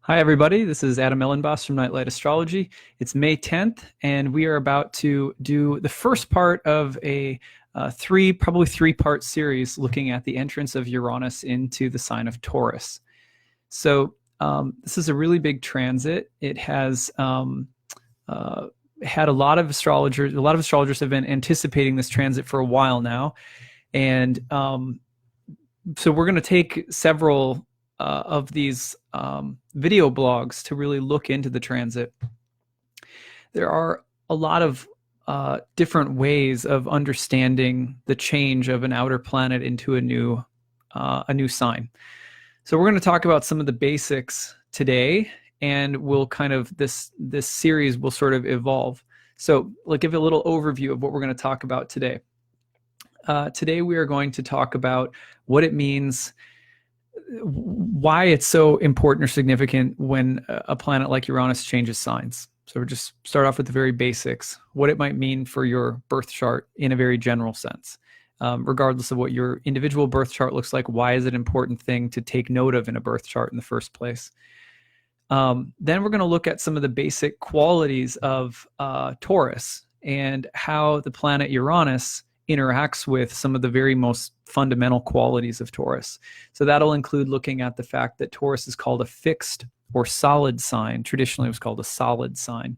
Hi, everybody. This is Adam Ellenboss from Untitled Astrology. It's May 10th, and we are about to do the first part of a probably three-part series looking at the entrance of Uranus into the sign of Taurus. So this is a really big transit. It has had a lot of astrologers. A lot of astrologers have been anticipating this transit for a while now, and so we're going to take several of these video blogs to really look into the transit. There are a lot of different ways of understanding the change of an outer planet into a new sign. So we're going to talk about some of the basics today, and we'll kind of this series will sort of evolve. So I'll give you a little overview of what we're going to talk about today. Today we are going to talk about what it means, why it's so important or significant when a planet like Uranus changes signs. So we'll just start off with the very basics, what it might mean for your birth chart in a very general sense. Regardless of what your individual birth chart looks like, why is it an important thing to take note of in a birth chart in the first place? Then we're going to look at some of the basic qualities of Taurus and how the planet Uranus interacts with some of the very most fundamental qualities of Taurus. So that'll include looking at the fact that Taurus is called a fixed or solid sign. Traditionally, it was called a solid sign.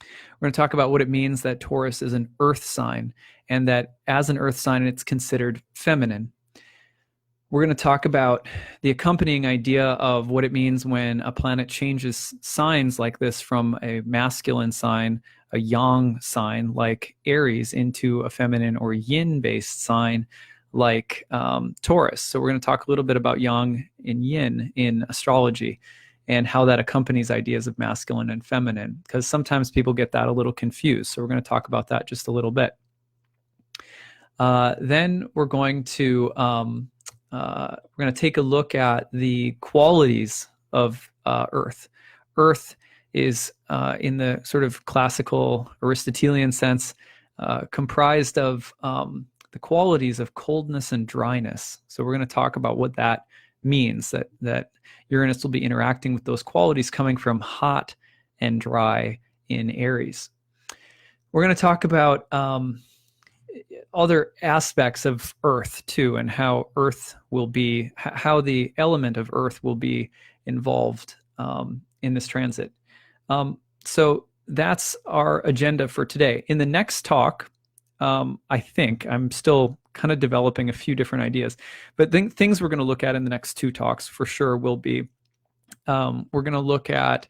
We're going to talk about what it means that Taurus is an earth sign, and that as an earth sign, it's considered feminine. We're going to talk about the accompanying idea of what it means when a planet changes signs like this from a masculine sign, a yang sign like Aries, into a feminine or yin-based sign like Taurus. So we're going to talk a little bit about yang and yin in astrology and how that accompanies ideas of masculine and feminine, because sometimes people get that a little confused. So we're going to talk about that just a little bit. Then we're going to take a look at the qualities of Earth. Earth is, in the sort of classical Aristotelian sense, comprised of the qualities of coldness and dryness. So we're going to talk about what that means, that Uranus will be interacting with those qualities coming from hot and dry in Aries. We're going to talk about other aspects of Earth too, and how the element of Earth will be involved in this transit. So that's our agenda for today. In the next talk, I think I'm still kind of developing a few different ideas, but things we're going to look at in the next two talks for sure will be, we're going to look at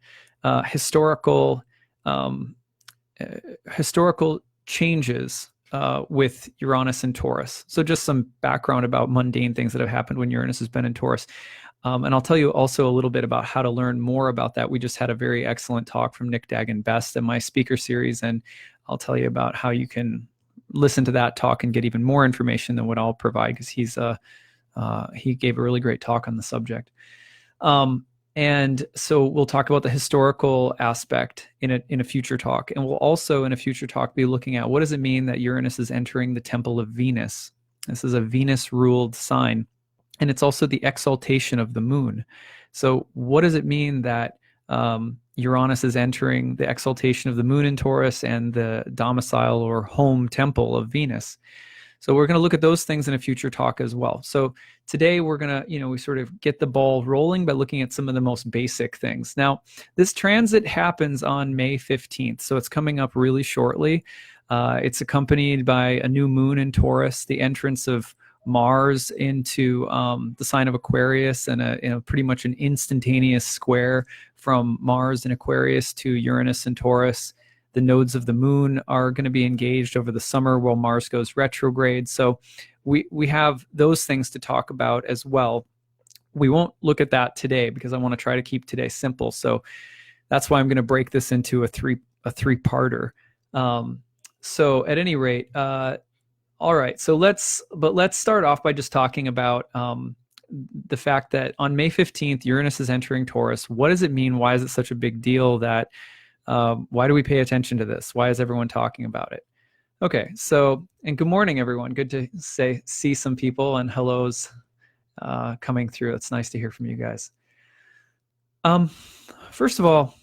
historical changes with Uranus and Taurus. So just some background about mundane things that have happened when Uranus has been in Taurus. And I'll tell you also a little bit about how to learn more about that. We just had a very excellent talk from Nick Dagan Best in my speaker series, and I'll tell you about how you can listen to that talk and get even more information than what I'll provide, because he gave a really great talk on the subject. And so we'll talk about the historical aspect in a future talk. And we'll also in a future talk be looking at what does it mean that Uranus is entering the temple of Venus. This is a Venus-ruled sign. And it's also the exaltation of the moon. So what does it mean that Uranus is entering the exaltation of the moon in Taurus and the domicile or home temple of Venus? So we're going to look at those things in a future talk as well. So today we're going to, we sort of get the ball rolling by looking at some of the most basic things. Now, this transit happens on May 15th, so it's coming up really shortly. It's accompanied by a new moon in Taurus, the entrance of Mars into the sign of Aquarius, and pretty much an instantaneous square from Mars in Aquarius to Uranus and Taurus. The nodes of the moon are going to be engaged over the summer while Mars goes retrograde. So we have those things to talk about as well. We won't look at that today because I want to try to keep today simple. So that's why I'm going to break this into a three-parter. So at any rate, all right. So let's start off by just talking about the fact that on May 15th, Uranus is entering Taurus. What does it mean? Why is it such a big deal? Why do we pay attention to this? Why is everyone talking about it? Okay, so, and good morning, everyone. Good to see some people and hellos coming through. It's nice to hear from you guys. first of all,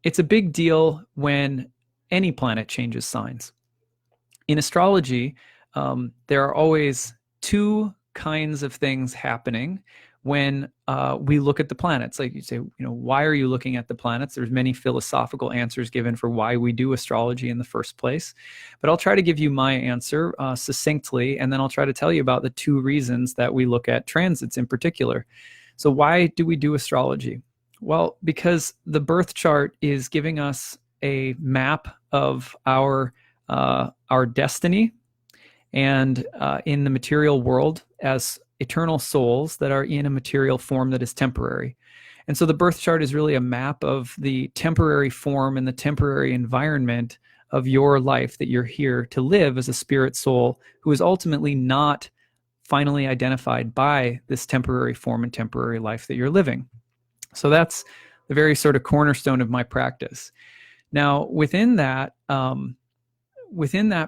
it's a big deal when any planet changes signs. In astrology, there are always two kinds of things happening when we look at the planets. Like you say, why are you looking at the planets? There's many philosophical answers given for why we do astrology in the first place. But I'll try to give you my answer succinctly, and then I'll try to tell you about the two reasons that we look at transits in particular. So why do we do astrology? Well, because the birth chart is giving us a map of our destiny, and in the material world as eternal souls that are in a material form that is temporary. And so the birth chart is really a map of the temporary form and the temporary environment of your life that you're here to live as a spirit soul who is ultimately not finally identified by this temporary form and temporary life that you're living. So that's the very sort of cornerstone of my practice. Now, within that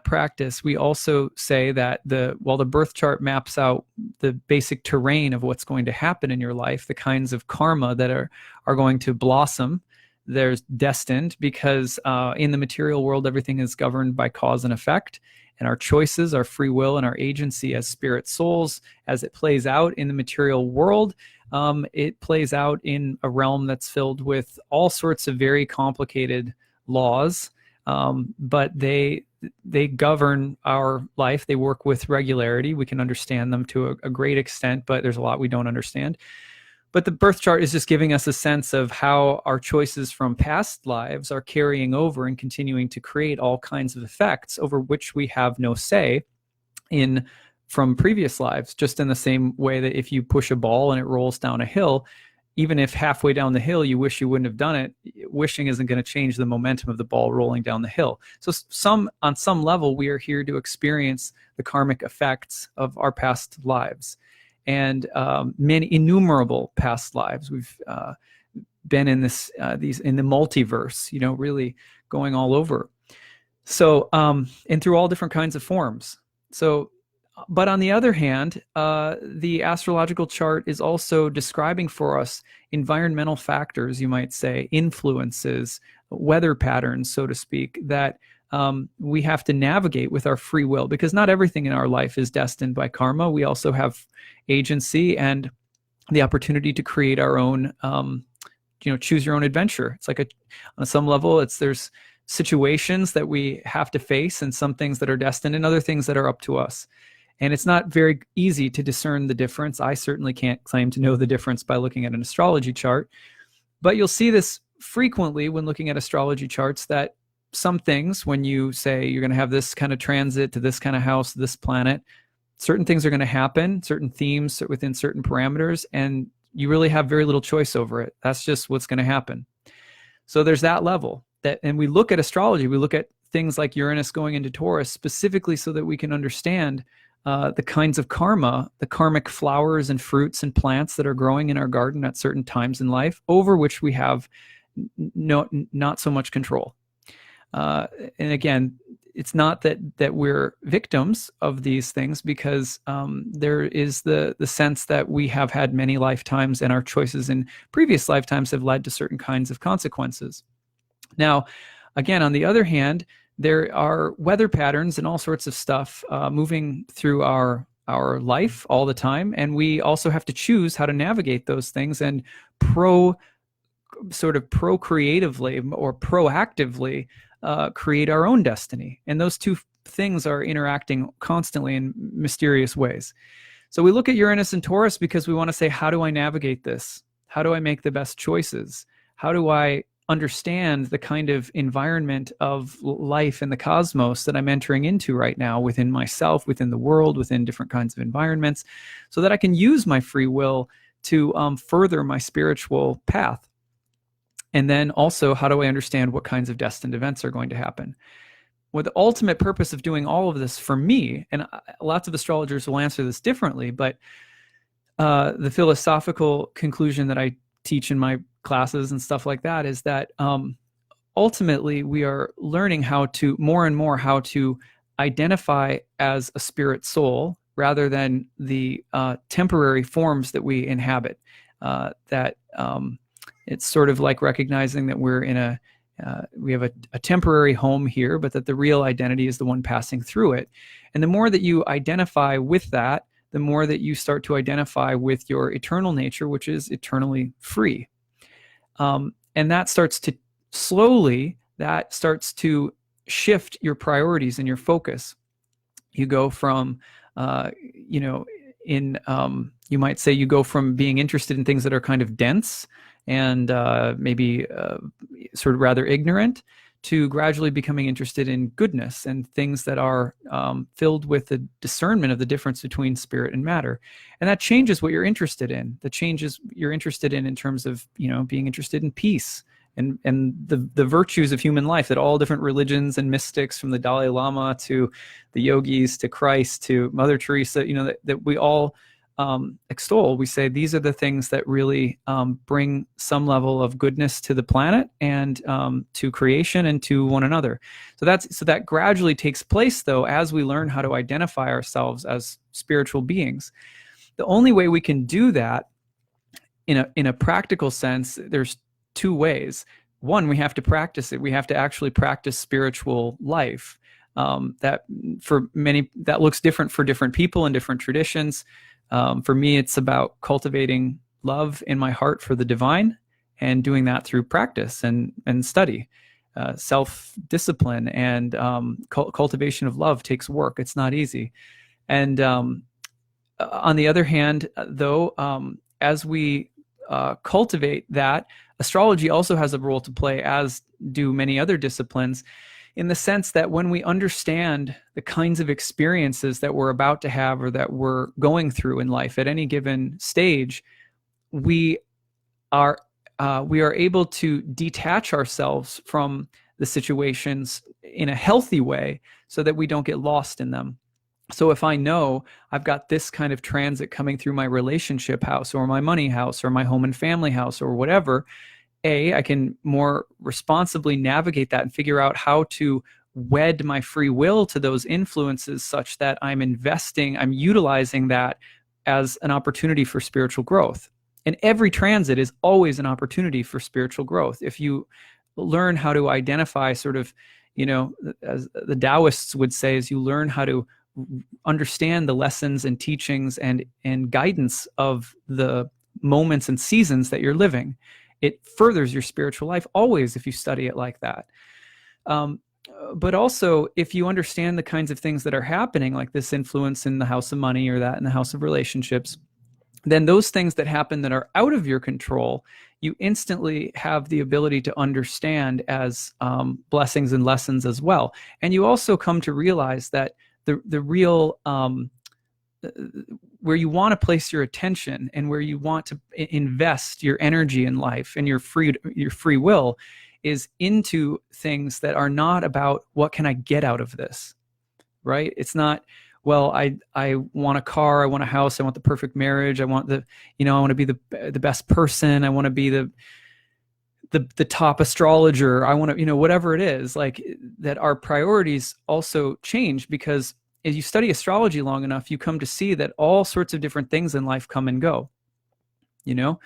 practice, we also say that while the birth chart maps out the basic terrain of what's going to happen in your life, the kinds of karma that are going to blossom, there's destined, because in the material world, everything is governed by cause and effect, and our choices, our free will, and our agency as spirit souls, as it plays out in the material world, it plays out in a realm that's filled with all sorts of very complicated laws, but they govern our life. They work with regularity. We can understand them to a great extent, but there's a lot we don't understand. But the birth chart is just giving us a sense of how our choices from past lives are carrying over and continuing to create all kinds of effects over which we have no say in from previous lives, just in the same way that if you push a ball and it rolls down a hill, even if halfway down the hill you wish you wouldn't have done it, wishing isn't going to change the momentum of the ball rolling down the hill. So on some level, we are here to experience the karmic effects of our past lives, and many innumerable past lives. We've been in in the multiverse, really going all over. So and through all different kinds of forms. So. But on the other hand, the astrological chart is also describing for us environmental factors, you might say, influences, weather patterns, so to speak, that we have to navigate with our free will, because not everything in our life is destined by karma. We also have agency and the opportunity to create our own, choose your own adventure. It's like on some level, there's situations that we have to face, and some things that are destined and other things that are up to us. And it's not very easy to discern the difference. I certainly can't claim to know the difference by looking at an astrology chart. But you'll see this frequently when looking at astrology charts, that some things, when you say you're going to have this kind of transit to this kind of house, this planet, certain things are going to happen, certain themes within certain parameters, and you really have very little choice over it. That's just what's going to happen. So there's that level. And we look at astrology, we look at things like Uranus going into Taurus specifically so that we can understand the kinds of karma, the karmic flowers and fruits and plants that are growing in our garden at certain times in life, over which we have not so much control. And again, it's not that we're victims of these things, because there is the sense that we have had many lifetimes, and our choices in previous lifetimes have led to certain kinds of consequences. Now, again, on the other hand, there are weather patterns and all sorts of stuff moving through our life all the time, and we also have to choose how to navigate those things and procreatively or proactively create our own destiny. And those two things are interacting constantly in mysterious ways. So we look at Uranus and Taurus because we want to say, how do I navigate this? How do I make the best choices? How do I understand the kind of environment of life in the cosmos that I'm entering into right now, within myself, within the world, within different kinds of environments, so that I can use my free will to further my spiritual path? And then also, how do I understand what kinds of destined events are going to happen? Well, the ultimate purpose of doing all of this for me, and lots of astrologers will answer this differently, but the philosophical conclusion that I teach in my classes and stuff like that is that ultimately we are learning more and more how to identify as a spirit soul rather than the temporary forms that we inhabit, that It's sort of like recognizing that we're in we have a temporary home here, but that the real identity is the one passing through it. And the more that you identify with that, the more that you start to identify with your eternal nature, which is eternally free. And that starts to slowly, that starts to shift your priorities and your focus. You go from, you might say you go from being interested in things that are kind of dense and maybe sort of rather ignorant, to gradually becoming interested in goodness and things that are filled with the discernment of the difference between spirit and matter. And that changes what you're interested in. That changes you're interested in terms of, being interested in peace and the virtues of human life, that all different religions and mystics, from the Dalai Lama to the yogis to Christ to Mother Teresa, that we all extol. We say these are the things that really bring some level of goodness to the planet and to creation and to one another. So that gradually takes place, though, as we learn how to identify ourselves as spiritual beings. The only way we can do that in a practical sense, there's two ways. One, we have to practice it. We have to actually practice spiritual life. That for many, that looks different for different people and different traditions. For me, it's about cultivating love in my heart for the divine and doing that through practice and study. Self-discipline and cultivation of love takes work. It's not easy. And on the other hand, though, as we cultivate that, astrology also has a role to play, as do many other disciplines, in the sense that when we understand the kinds of experiences that we're about to have or that we're going through in life at any given stage, we are able to detach ourselves from the situations in a healthy way so that we don't get lost in them. So if I know I've got this kind of transit coming through my relationship house or my money house or my home and family house or whatever, I can more responsibly navigate that and figure out how to wed my free will to those influences such that I'm utilizing that as an opportunity for spiritual growth. And every transit is always an opportunity for spiritual growth. If you learn how to identify sort of, as the Taoists would say, as you learn how to understand the lessons and teachings and guidance of the moments and seasons that you're living, it furthers your spiritual life always if you study it like that. But also, if you understand the kinds of things that are happening, like this influence in the house of money or that in the house of relationships, then those things that happen that are out of your control, you instantly have the ability to understand as blessings and lessons as well. And you also come to realize that the real where you want to place your attention and where you want to invest your energy in life and your free will is into things that are not about what can I get out of this, right? It's not, well, I want a car, I want a house, I want the perfect marriage, I want I want to be the best person, I want to be the top astrologer, I want to, whatever it is, like that. Our priorities also change because as you study astrology long enough, you come to see that all sorts of different things in life come and go. You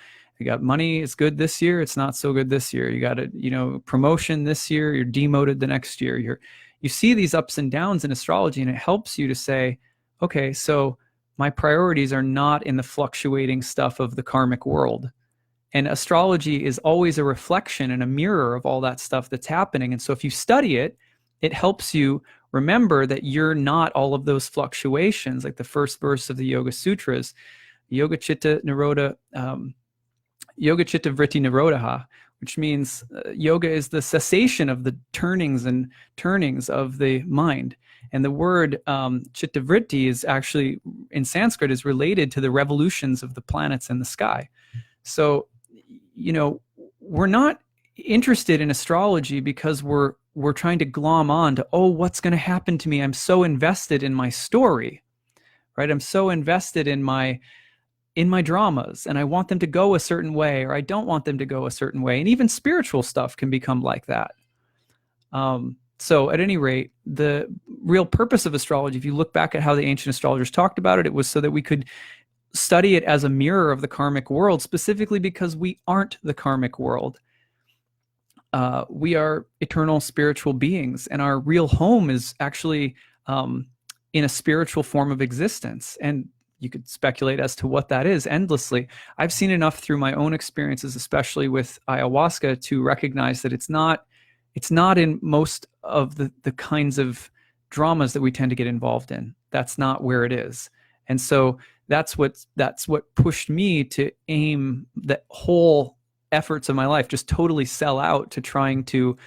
got money, it's good this year, it's not so good this year. You got a, promotion this year, you're demoted the next year. You see these ups and downs in astrology, and it helps you to say, okay, so my priorities are not in the fluctuating stuff of the karmic world. And astrology is always a reflection and a mirror of all that stuff that's happening. And so if you study it, it helps you remember that you're not all of those fluctuations, like the first verse of the Yoga Sutras, Yoga Chitta Nirodha, Yoga Chitta Vritti Nirodha, which means yoga is the cessation of the turnings of the mind. And the word Chitta Vritti is actually, in Sanskrit, is related to the revolutions of the planets in the sky. So, we're not interested in astrology because we're trying to glom on to, what's going to happen to me? I'm so invested in my story, right? I'm so invested in my dramas, and I want them to go a certain way, or I don't want them to go a certain way. And even spiritual stuff can become like that. So at any rate, the real purpose of astrology, if you look back at how the ancient astrologers talked about it, it was so that we could study it as a mirror of the karmic world, specifically because we aren't the karmic world. We are eternal spiritual beings, and our real home is actually in a spiritual form of existence. And you could speculate as to what that is endlessly. I've seen enough through my own experiences, especially with ayahuasca, to recognize that it's not in most of the kinds of dramas that we tend to get involved in. That's not where it is. And so that's what pushed me to aim the whole efforts of my life, just totally sell out to trying to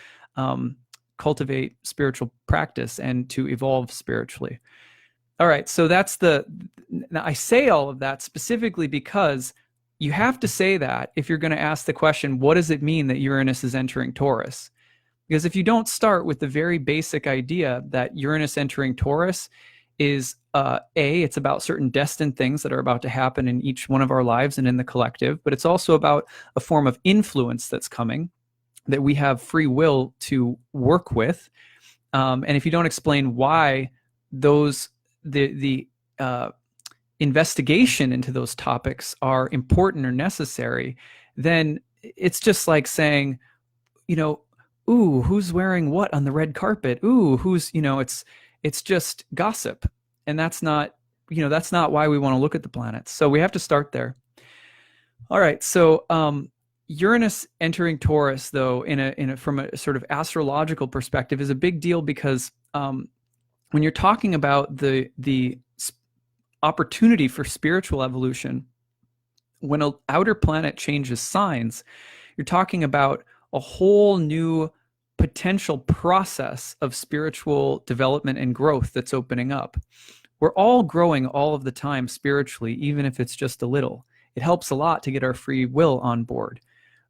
cultivate spiritual practice and to evolve spiritually. All right, so now I say all of that specifically because you have to say that if you're going to ask the question, what does it mean that Uranus is entering Taurus? Because if you don't start with the very basic idea that Uranus entering Taurus is it's about certain destined things that are about to happen in each one of our lives and in the collective, but it's also about a form of influence that's coming that we have free will to work with. And if you don't explain why the investigation into those topics are important or necessary, then it's just like saying, ooh, who's wearing what on the red carpet? Ooh, who's, it's just gossip. And that's not why we want to look at the planets. So we have to start there. All right. So Uranus entering Taurus, though, from a sort of astrological perspective, is a big deal because when you're talking about the opportunity for spiritual evolution, when an outer planet changes signs, you're talking about a whole new potential process of spiritual development and growth that's opening up. We're all growing all of the time spiritually, even if it's just a little. It helps a lot to get our free will on board.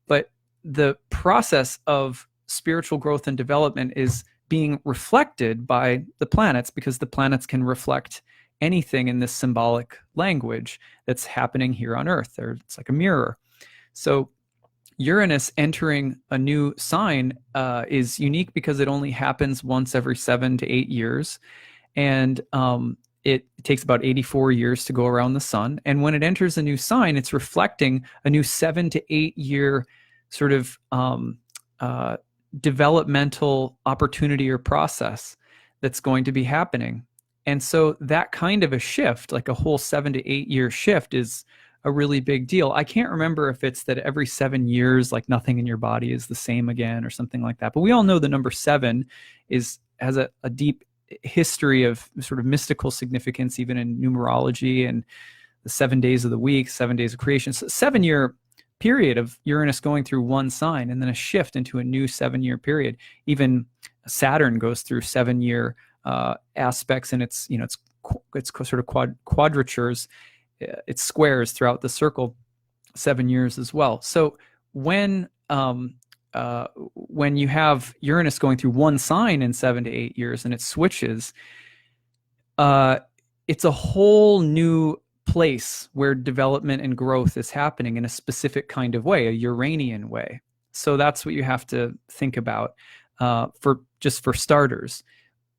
But the process of spiritual growth and development is being reflected by the planets, because the planets can reflect anything in this symbolic language that's happening here on Earth. It's like a mirror. So Uranus entering a new sign is unique because it only happens once every 7 to 8 years. And it takes about 84 years to go around the sun. And when it enters a new sign, it's reflecting a new 7 to 8 year sort of developmental opportunity or process that's going to be happening. And so that kind of a shift, like a whole 7 to 8 year shift, is a really big deal. I can't remember if it's that every 7 years, like nothing in your body is the same again or something like that. But we all know the number 7 has a deep history of sort of mystical significance, even in numerology and the 7 days of the week, 7 days of creation. So 7 year period of Uranus going through one sign and then a shift into a new 7 year period. Even Saturn goes through 7 year aspects, and it's sort of quadratures, it's squares throughout the circle, 7 years as well. So when you have Uranus going through one sign in 7 to 8 years and it switches, it's a whole new place where development and growth is happening in a specific kind of way, a Uranian way. So that's what you have to think about for starters.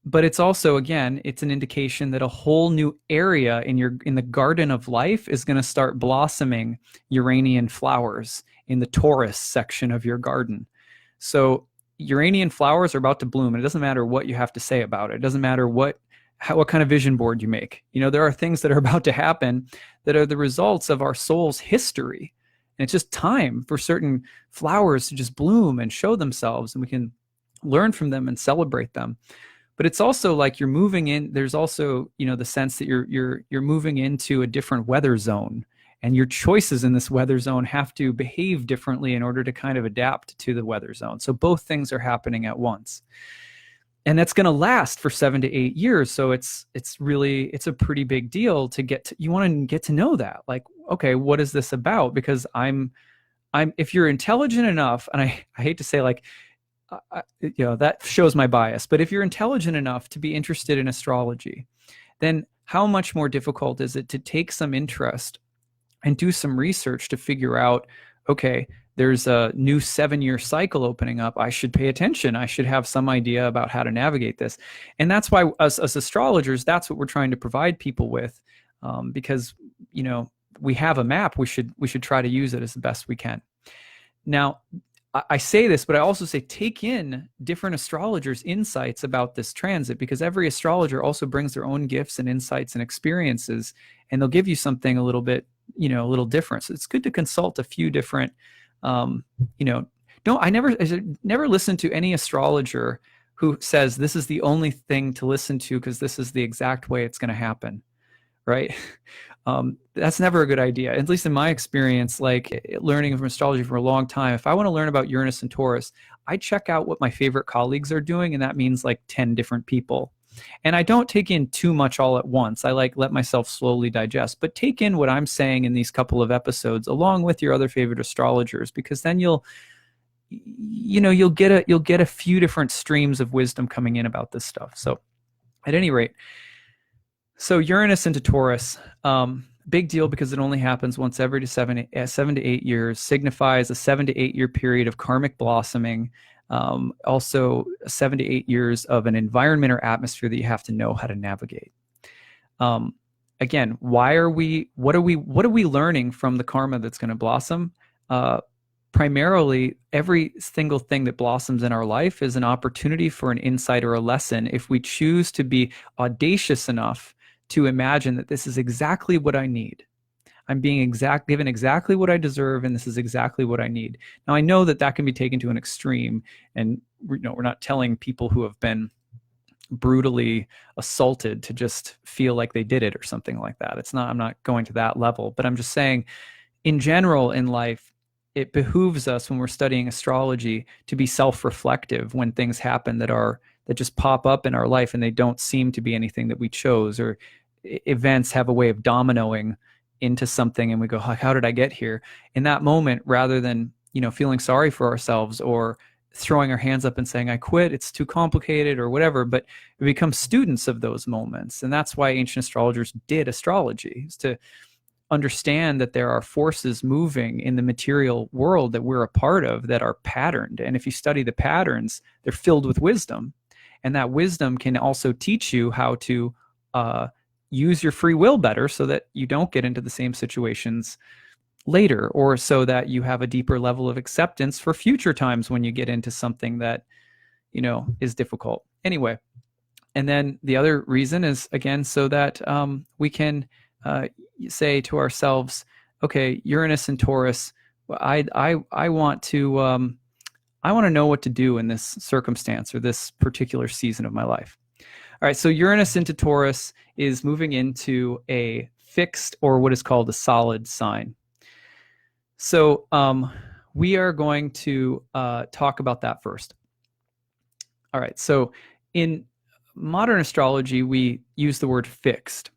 But it's also, again, it's an indication that a whole new area in the garden of life is going to start blossoming Uranian flowers in the Taurus section of your garden. So Uranian flowers are about to bloom, and it doesn't matter what you have to say about it. It doesn't matter what kind of vision board you make. There are things that are about to happen that are the results of our soul's history. And it's just time for certain flowers to just bloom and show themselves, and we can learn from them and celebrate them. But it's also like you're moving in. There's also, the sense that you're moving into a different weather zone, and your choices in this weather zone have to behave differently in order to kind of adapt to the weather zone. So both things are happening at once, and that's going to last for 7 to 8 years. So it's a pretty big deal to you want to get to know that. Like, okay, what is this about? Because if you're intelligent enough, and I hate to say, like, that shows my bias, but if you're intelligent enough to be interested in astrology, then how much more difficult is it to take some interest and do some research to figure out, okay, there's a new 7 year cycle opening up. I should pay attention. I should have some idea about how to navigate this. And that's why us astrologers, that's what we're trying to provide people with, because, we have a map, we should try to use it as the best we can. Now, I say this, but I also say take in different astrologers' insights about this transit, because every astrologer also brings their own gifts and insights and experiences, and they'll give you something a little bit, a little different. So it's good to consult a few different, I never listen to any astrologer who says this is the only thing to listen to because this is the exact way it's going to happen, right? That's never a good idea. At least in my experience, like learning from astrology for a long time, if I want to learn about Uranus and Taurus, I check out what my favorite colleagues are doing, and that means like 10 different people. And I don't take in too much all at once. I let myself slowly digest, but take in what I'm saying in these couple of episodes along with your other favorite astrologers, because then you'll get a few different streams of wisdom coming in about this stuff. So at any rate, so Uranus into Taurus, big deal because it only happens once every 7 to 8 years, signifies a 7 to 8 year period of karmic blossoming, also 7 to 8 years of an environment or atmosphere that you have to know how to navigate. Again, what are we learning from the karma that's going to blossom? Primarily, every single thing that blossoms in our life is an opportunity for an insight or a lesson if we choose to be audacious enough to imagine that this is exactly what I need. I'm being given exactly what I deserve, and this is exactly what I need. Now, I know that can be taken to an extreme, and we're not telling people who have been brutally assaulted to just feel like they did it or something like that. I'm not going to that level, but I'm just saying, in general in life, it behooves us when we're studying astrology to be self-reflective when things happen that just pop up in our life and they don't seem to be anything that we chose, or events have a way of dominoing into something and we go, how did I get here? In that moment, rather than feeling sorry for ourselves or throwing our hands up and saying I quit, it's too complicated or whatever, but we become students of those moments. And that's why ancient astrologers did astrology, is to understand that there are forces moving in the material world that we're a part of that are patterned. And if you study the patterns, they're filled with wisdom. And that wisdom can also teach you how to use your free will better so that you don't get into the same situations later, or so that you have a deeper level of acceptance for future times when you get into something that, is difficult. Anyway, and then the other reason is, again, so that we can say to ourselves, okay, Uranus and Taurus, I want to know what to do in this circumstance or this particular season of my life. All right, so Uranus into Taurus is moving into a fixed, or what is called a solid sign. So we are going to talk about that first. All right, so in modern astrology, we use the word fixed.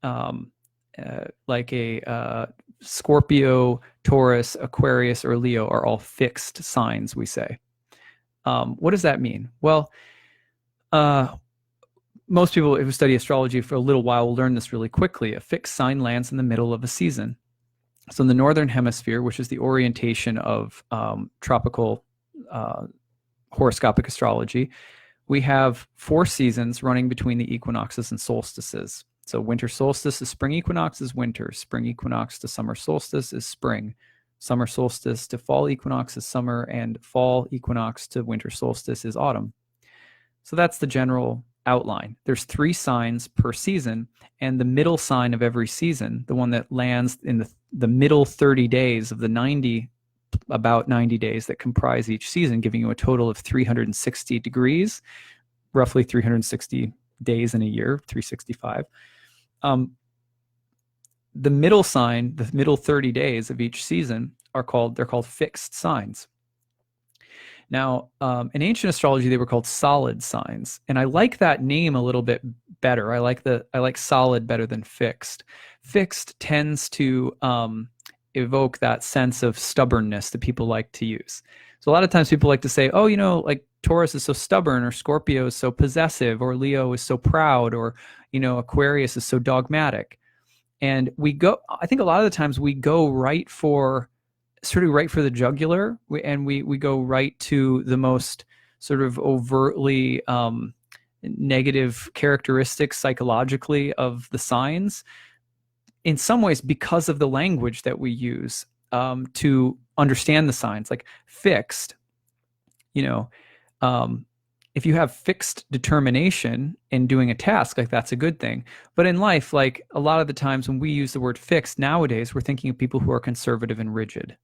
Like a Scorpio, Taurus, Aquarius, or Leo are all fixed signs, we say. What does that mean? Well, most people who study astrology for a little while will learn this really quickly. A fixed sign lands in the middle of a season. So in the Northern Hemisphere, which is the orientation of tropical horoscopic astrology, we have 4 seasons running between the equinoxes and solstices. So winter solstice is spring equinox is winter. Spring equinox to summer solstice is spring. Summer solstice to fall equinox is summer, and fall equinox to winter solstice is autumn. So that's the general outline. There's 3 signs per season, and the middle sign of every season, the one that lands in the middle 30 days of the about 90 days that comprise each season, giving you a total of 360 degrees, roughly 360 days in a year, 365. The middle sign, the middle 30 days of each season they're called fixed signs. Now, in ancient astrology, they were called solid signs, and I like that name a little bit better. I like solid better than fixed. Fixed tends to evoke that sense of stubbornness that people like to use. So a lot of times people like to say, oh, like Taurus is so stubborn, or Scorpio is so possessive, or Leo is so proud, or Aquarius is so dogmatic. And I think a lot of the times we go right for the jugular, and we go right to the most sort of overtly negative characteristics psychologically of the signs, in some ways, because of the language that we use to understand the signs, like fixed, if you have fixed determination in doing a task, like that's a good thing. But in life, like a lot of the times when we use the word fixed nowadays, we're thinking of people who are conservative and rigid.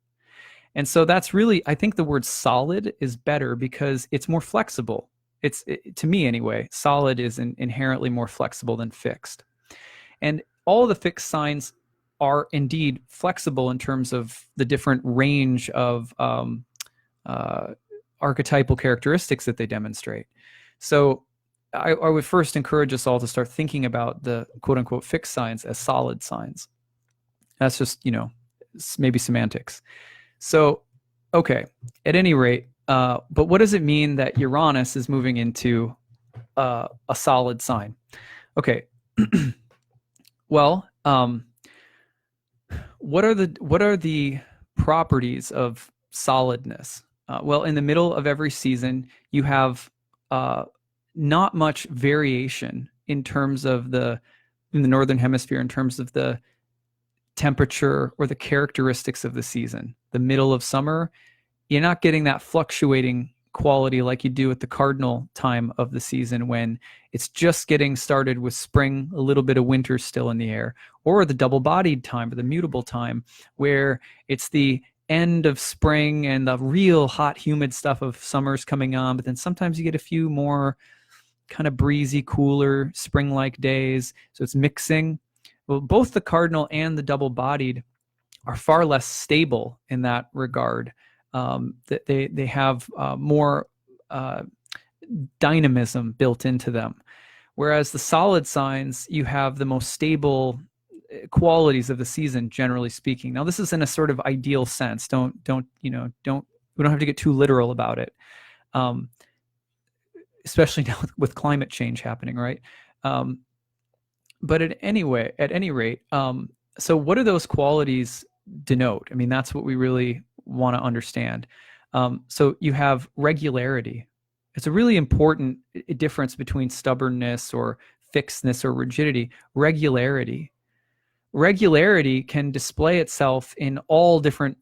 And so that's really, I think the word solid is better because it's more flexible. To me anyway, solid is inherently more flexible than fixed. And all the fixed signs are indeed flexible in terms of the different range of archetypal characteristics that they demonstrate. So I would first encourage us all to start thinking about the quote unquote fixed signs as solid signs. That's just, maybe semantics. So, okay, at any rate, but what does it mean that Uranus is moving into a solid sign? Okay, well, what are the properties of solidness? Well, in the middle of every season, you have not much variation in terms of in the northern hemisphere, in terms of the temperature or the characteristics of the season. The middle of summer, you're not getting that fluctuating quality like you do at the cardinal time of the season when it's just getting started with spring, a little bit of winter still in the air, or the double-bodied time or the mutable time where it's the end of spring and the real hot, humid stuff of summer's coming on, but then sometimes you get a few more kind of breezy, cooler, spring-like days. So it's mixing. Well, both the cardinal and the double-bodied are far less stable in that regard. That they have more dynamism built into them. Whereas the solid signs, you have the most stable qualities of the season, generally speaking. Now, this is in a sort of ideal sense. We don't have to get too literal about it, especially now with climate change happening, right? But at any rate, so what do those qualities denote? I mean, that's what we really want to understand. So you have regularity. It's a really important difference between stubbornness or fixedness or rigidity. Regularity can display itself in all different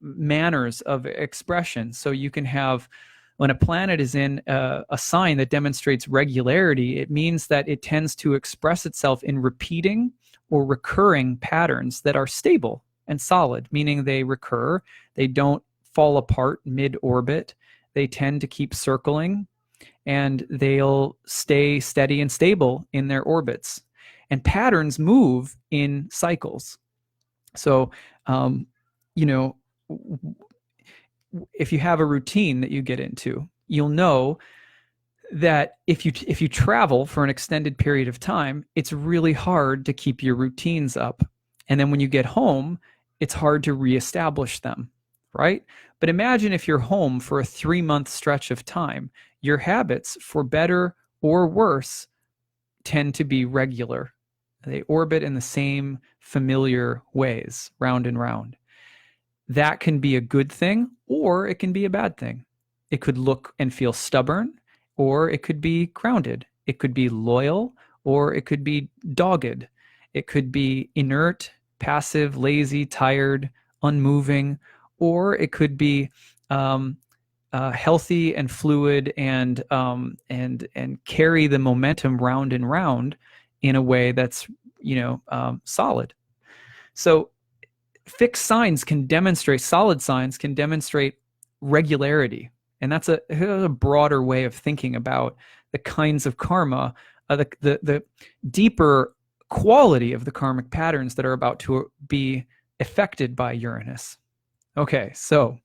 manners of expression. So you can have, when a planet is in a sign that demonstrates regularity, it means that it tends to express itself in repeating or recurring patterns that are stable and solid, meaning they recur, they don't fall apart mid-orbit, they tend to keep circling, and they'll stay steady and stable in their orbits. And patterns move in cycles. So, if you have a routine that you get into, you'll know that if you travel for an extended period of time, it's really hard to keep your routines up. And then when you get home, it's hard to reestablish them, right? But imagine if you're home for a 3-month stretch of time, your habits, for better or worse, tend to be regular. They orbit in the same familiar ways, round and round. That can be a good thing, or it can be a bad thing. It could look and feel stubborn, or it could be grounded. It could be loyal, or it could be dogged. It could be inert, passive, lazy, tired, unmoving, or it could be healthy and fluid and carry the momentum round and round in a way that's solid. So fixed signs can demonstrate, solid signs can demonstrate regularity, and that's a broader way of thinking about the kinds of karma, the deeper quality of the karmic patterns that are about to be affected by Uranus. Okay, so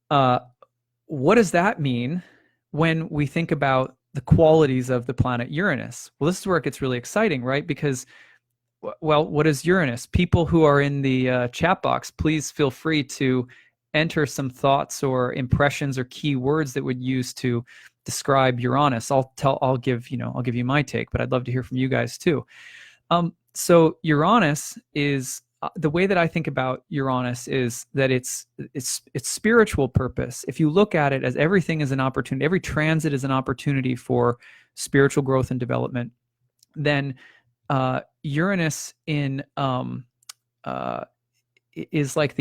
what does that mean when we think about the qualities of the planet Uranus? Well, this is where it gets really exciting, right? Because, well, what is Uranus? People who are in the chat box, please feel free to enter some thoughts or impressions or key words that would use to describe Uranus. I'll give you my take, but I'd love to hear from you guys too. So Uranus is the way that I think about Uranus is that it's spiritual purpose. If you look at it as everything is an opportunity, every transit is an opportunity for spiritual growth and development, then Uranus in is like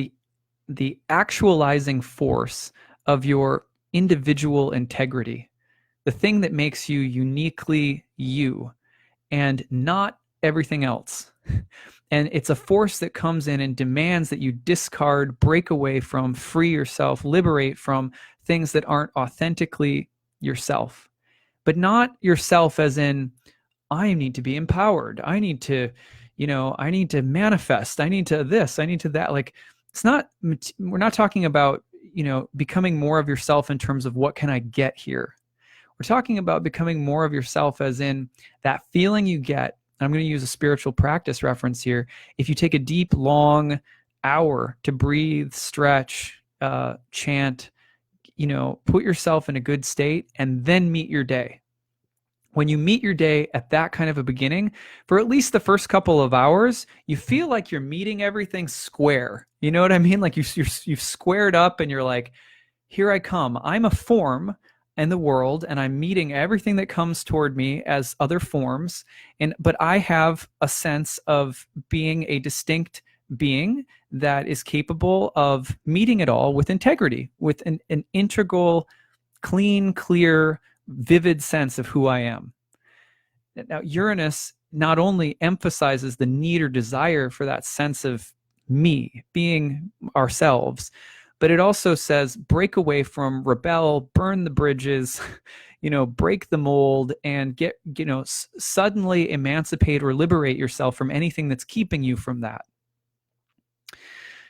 the actualizing force of your individual integrity, the thing that makes you uniquely you and not everything else. And it's a force that comes in and demands that you discard, break away from, free yourself, liberate from things that aren't authentically yourself. But not yourself as in, I need to be empowered. I need to, I need to manifest. I need to this, I need to that. Like, it's not, we're not talking about, becoming more of yourself in terms of what can I get here. We're talking about becoming more of yourself as in that feeling you get. I'm going to use a spiritual practice reference here. If you take a deep, long hour to breathe, stretch, chant, put yourself in a good state and then meet your day. When you meet your day at that kind of a beginning, for at least the first couple of hours, you feel like you're meeting everything square. You know what I mean? Like you've squared up and you're like, here I come. I'm a form in the world and I'm meeting everything that comes toward me as other forms. But I have a sense of being a distinct being that is capable of meeting it all with integrity, with an integral, clean, clear, vivid sense of who I am. Now, Uranus not only emphasizes the need or desire for that sense of me, being ourselves, but it also says break away from, rebel, burn the bridges, break the mold and get, suddenly emancipate or liberate yourself from anything that's keeping you from that.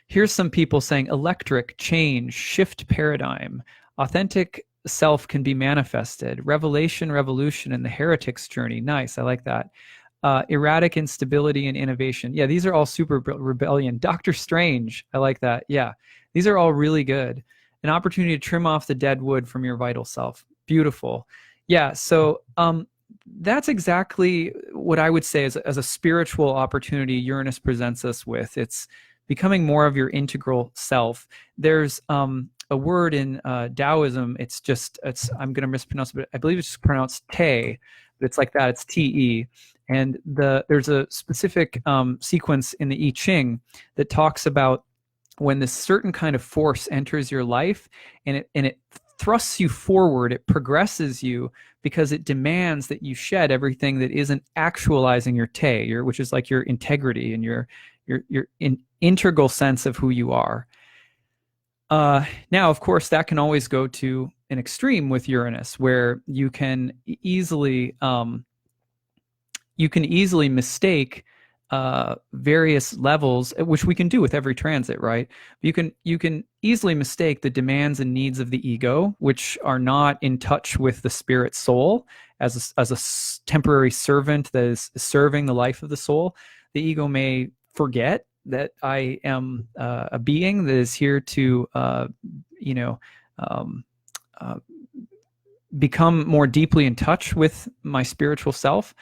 Here's some people saying electric, change, shift paradigm, authentic self can be manifested, revelation, revolution, and the heretic's journey. Nice, I like that. Erratic instability and innovation. Yeah, these are all super rebellion. Doctor Strange, I like that. Yeah, these are all really good. An opportunity to trim off the dead wood from your vital self. Beautiful. Yeah, so that's exactly what I would say as a spiritual opportunity Uranus presents us with. It's becoming more of your integral self. There's a word in Taoism. I'm going to mispronounce it, but I believe it's pronounced te, but it's like that. It's te. And there's a specific sequence in the I Ching that talks about when this certain kind of force enters your life and it thrusts you forward, it progresses you because it demands that you shed everything that isn't actualizing your te, which is like your integrity and your integral sense of who you are. Now, of course, that can always go to an extreme with Uranus, where you can easily mistake various levels, which we can do with every transit, right? You can easily mistake the demands and needs of the ego, which are not in touch with the spirit soul, as a temporary servant that is serving the life of the soul. The ego may forget that I am a being that is here to, become more deeply in touch with my spiritual self.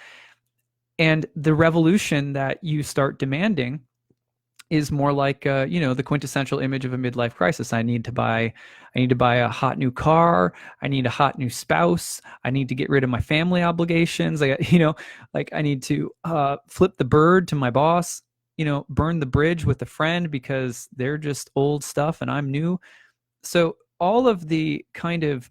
And the revolution that you start demanding is more like, the quintessential image of a midlife crisis. I need to buy a hot new car. I need a hot new spouse. I need to get rid of my family obligations. I need to flip the bird to my boss. Burn the bridge with a friend because they're just old stuff and I'm new. So all of the kind of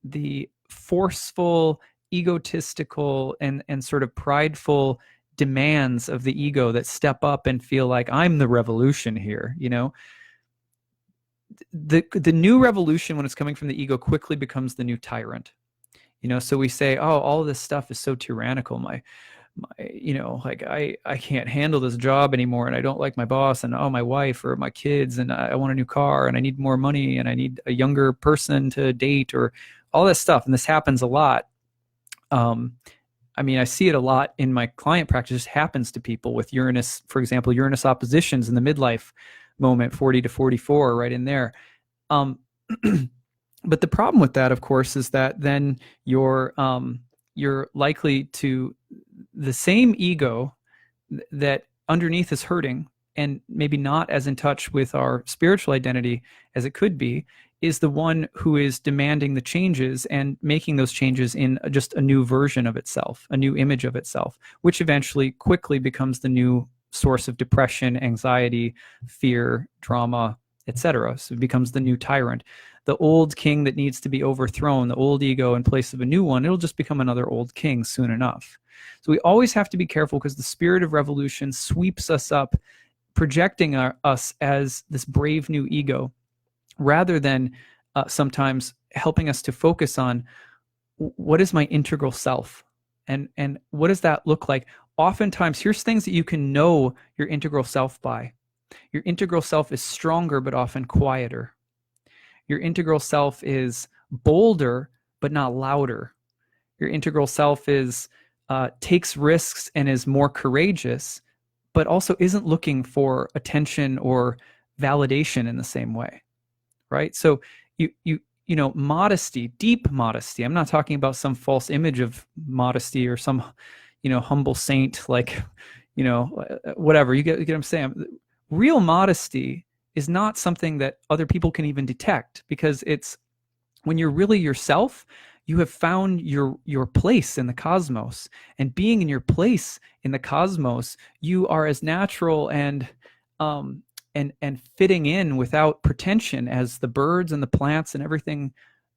the forceful, egotistical, and sort of prideful demands of the ego that step up and feel like I'm the revolution here, the new revolution, when it's coming from the ego, quickly becomes the new tyrant. So we say, oh, all this stuff is so tyrannical. I can't handle this job anymore, and I don't like my boss, and my wife or my kids, and I want a new car, and I need more money, and I need a younger person to date, or all this stuff. And this happens a lot. I see it a lot in my client practice. It happens to people with Uranus, for example, Uranus oppositions in the midlife moment, 40 to 44, right in there. But the problem with that, of course, is that then you're likely to, the same ego that underneath is hurting and maybe not as in touch with our spiritual identity as it could be, is the one who is demanding the changes and making those changes in just a new version of itself, a new image of itself, which eventually quickly becomes the new source of depression, anxiety, fear, drama, etc. So it becomes the new tyrant. The old king that needs to be overthrown, the old ego in place of a new one, it'll just become another old king soon enough. So we always have to be careful, because the spirit of revolution sweeps us up, projecting us as this brave new ego, rather than sometimes helping us to focus on what is my integral self, and what does that look like. Oftentimes, here's things that you can know your integral self by. Your integral self is stronger, but often quieter. Your integral self is bolder, but not louder. Your integral self is takes risks and is more courageous, but also isn't looking for attention or validation in the same way, right? So you know, modesty, deep modesty. I'm not talking about some false image of modesty or some, you know, humble saint, like, you know, whatever. You get what I'm saying? Real modesty is not something that other people can even detect, because it's when you're really yourself, you have found your place in the cosmos, and being in your place in the cosmos, you are as natural and fitting in without pretension as the birds and the plants and everything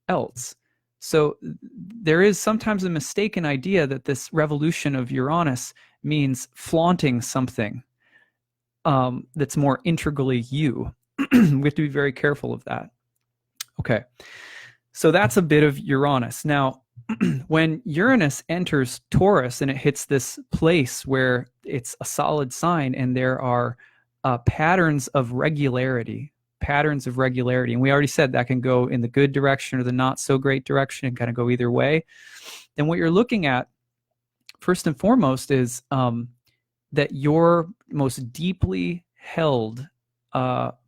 else. So there is sometimes a mistaken idea that this revolution of Uranus means flaunting something that's more integrally you. We have to be very careful of that. Okay. So that's a bit of Uranus. Now, when Uranus enters Taurus and it hits this place where it's a solid sign and there are patterns of regularity, and we already said that can go in the good direction or the not so great direction, and kind of go either way. Then what you're looking at, first and foremost, is that your most deeply held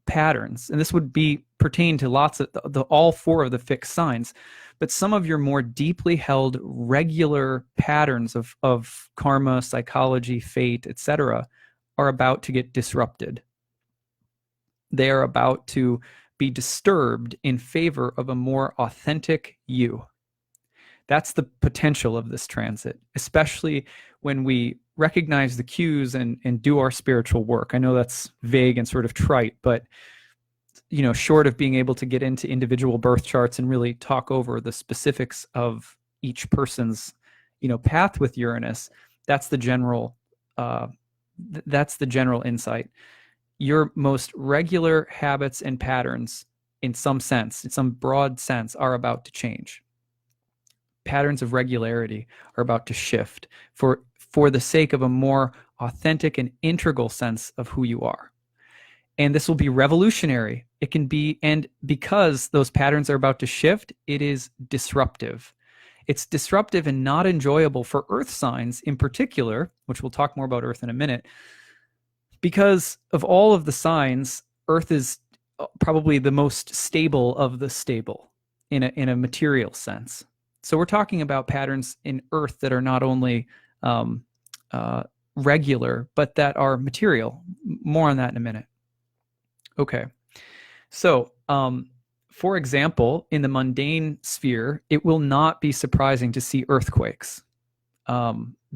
patterns, and this would pertain to lots of all four of the fixed signs, but some of your more deeply held regular patterns of karma, psychology, fate, etc., are about to get disrupted. They are about to be disturbed in favor of a more authentic you. That's the potential of this transit, especially when we recognize the cues and do our spiritual work. I know that's vague and sort of trite, but you know, short of being able to get into individual birth charts and really talk over the specifics of each person's, you know, path with Uranus, that's the general insight. Your most regular habits and patterns, in some sense, in some broad sense, are about to change. Patterns of regularity are about to shift for the sake of a more authentic and integral sense of who you are. And this will be revolutionary. It can be, and because those patterns are about to shift, it is disruptive. It's disruptive and not enjoyable for Earth signs in particular, which we'll talk more about Earth in a minute. Because of all of the signs, Earth is probably the most stable of the stable in a material sense. So we're talking about patterns in Earth that are not only regular, but that are material. More on that in a minute. Okay. So, for example, in the mundane sphere, it will not be surprising to see earthquakes,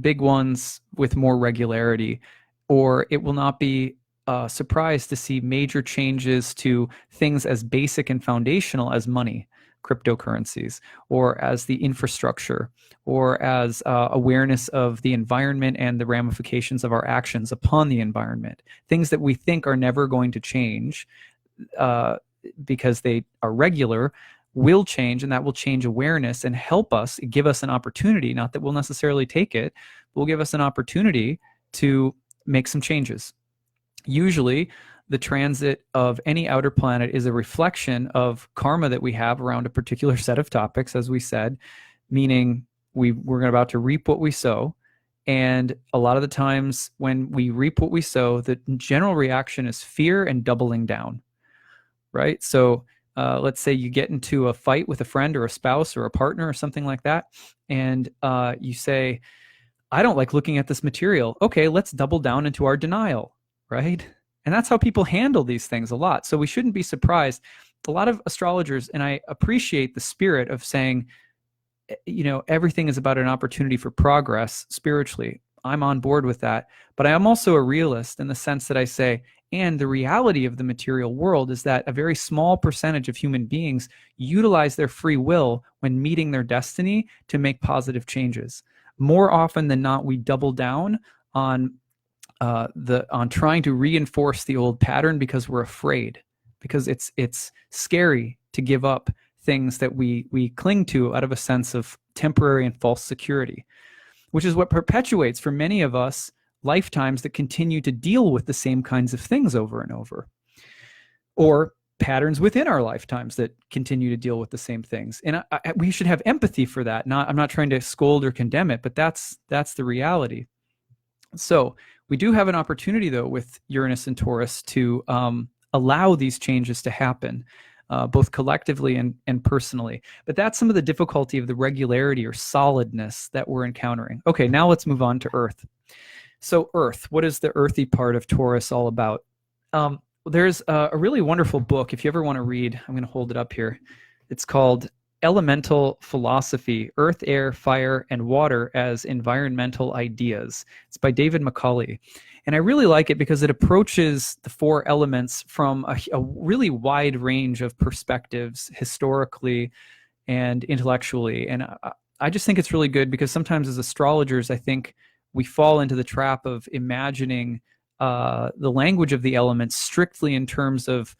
big ones with more regularity, or it will not be surprised to see major changes to things as basic and foundational as money, cryptocurrencies, or as the infrastructure, or as awareness of the environment and the ramifications of our actions upon the environment. Things that we think are never going to change because they are regular will change, and that will change awareness and help us, give us an opportunity, not that we'll necessarily take it, but will give us an opportunity to make some changes. Usually, the transit of any outer planet is a reflection of karma that we have around a particular set of topics, as we said, meaning we're about to reap what we sow. And a lot of the times when we reap what we sow, the general reaction is fear and doubling down, right? So let's say you get into a fight with a friend or a spouse or a partner or something like that, and you say, I don't like looking at this material. Okay, let's double down into our denial, right? And that's how people handle these things a lot. So we shouldn't be surprised. A lot of astrologers, and I appreciate the spirit of saying, everything is about an opportunity for progress spiritually. I'm on board with that. But I am also a realist in the sense that I say, and the reality of the material world is that a very small percentage of human beings utilize their free will when meeting their destiny to make positive changes. More often than not, we double down on trying to reinforce the old pattern because we're afraid, because it's scary to give up things that we cling to out of a sense of temporary and false security, which is what perpetuates for many of us lifetimes that continue to deal with the same kinds of things over and over, or patterns within our lifetimes that continue to deal with the same things. And we should have empathy for that. I'm not trying to scold or condemn it, but that's the reality. So we do have an opportunity, though, with Uranus and Taurus to allow these changes to happen, both collectively and personally. But that's some of the difficulty of the regularity or solidness that we're encountering. Okay, now let's move on to Earth. So Earth, what is the earthy part of Taurus all about? There's a really wonderful book, if you ever want to read, I'm going to hold it up here. It's called Elemental Philosophy, Earth, Air, Fire, and Water as Environmental Ideas. It's by David Macaulay. And I really like it because it approaches the four elements from a really wide range of perspectives, historically and intellectually. And I just think it's really good because sometimes as astrologers, I think we fall into the trap of imagining the language of the elements strictly in terms of,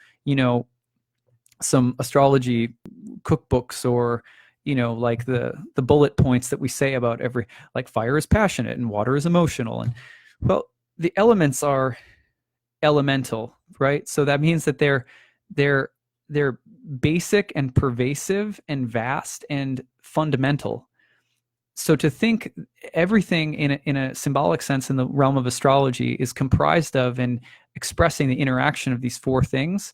some astrology cookbooks or, like the bullet points that we say about like fire is passionate and water is emotional. And well, the elements are elemental, right? So that means that they're basic and pervasive and vast and fundamental. So to think everything in a symbolic sense in the realm of astrology is comprised of and expressing the interaction of these four things,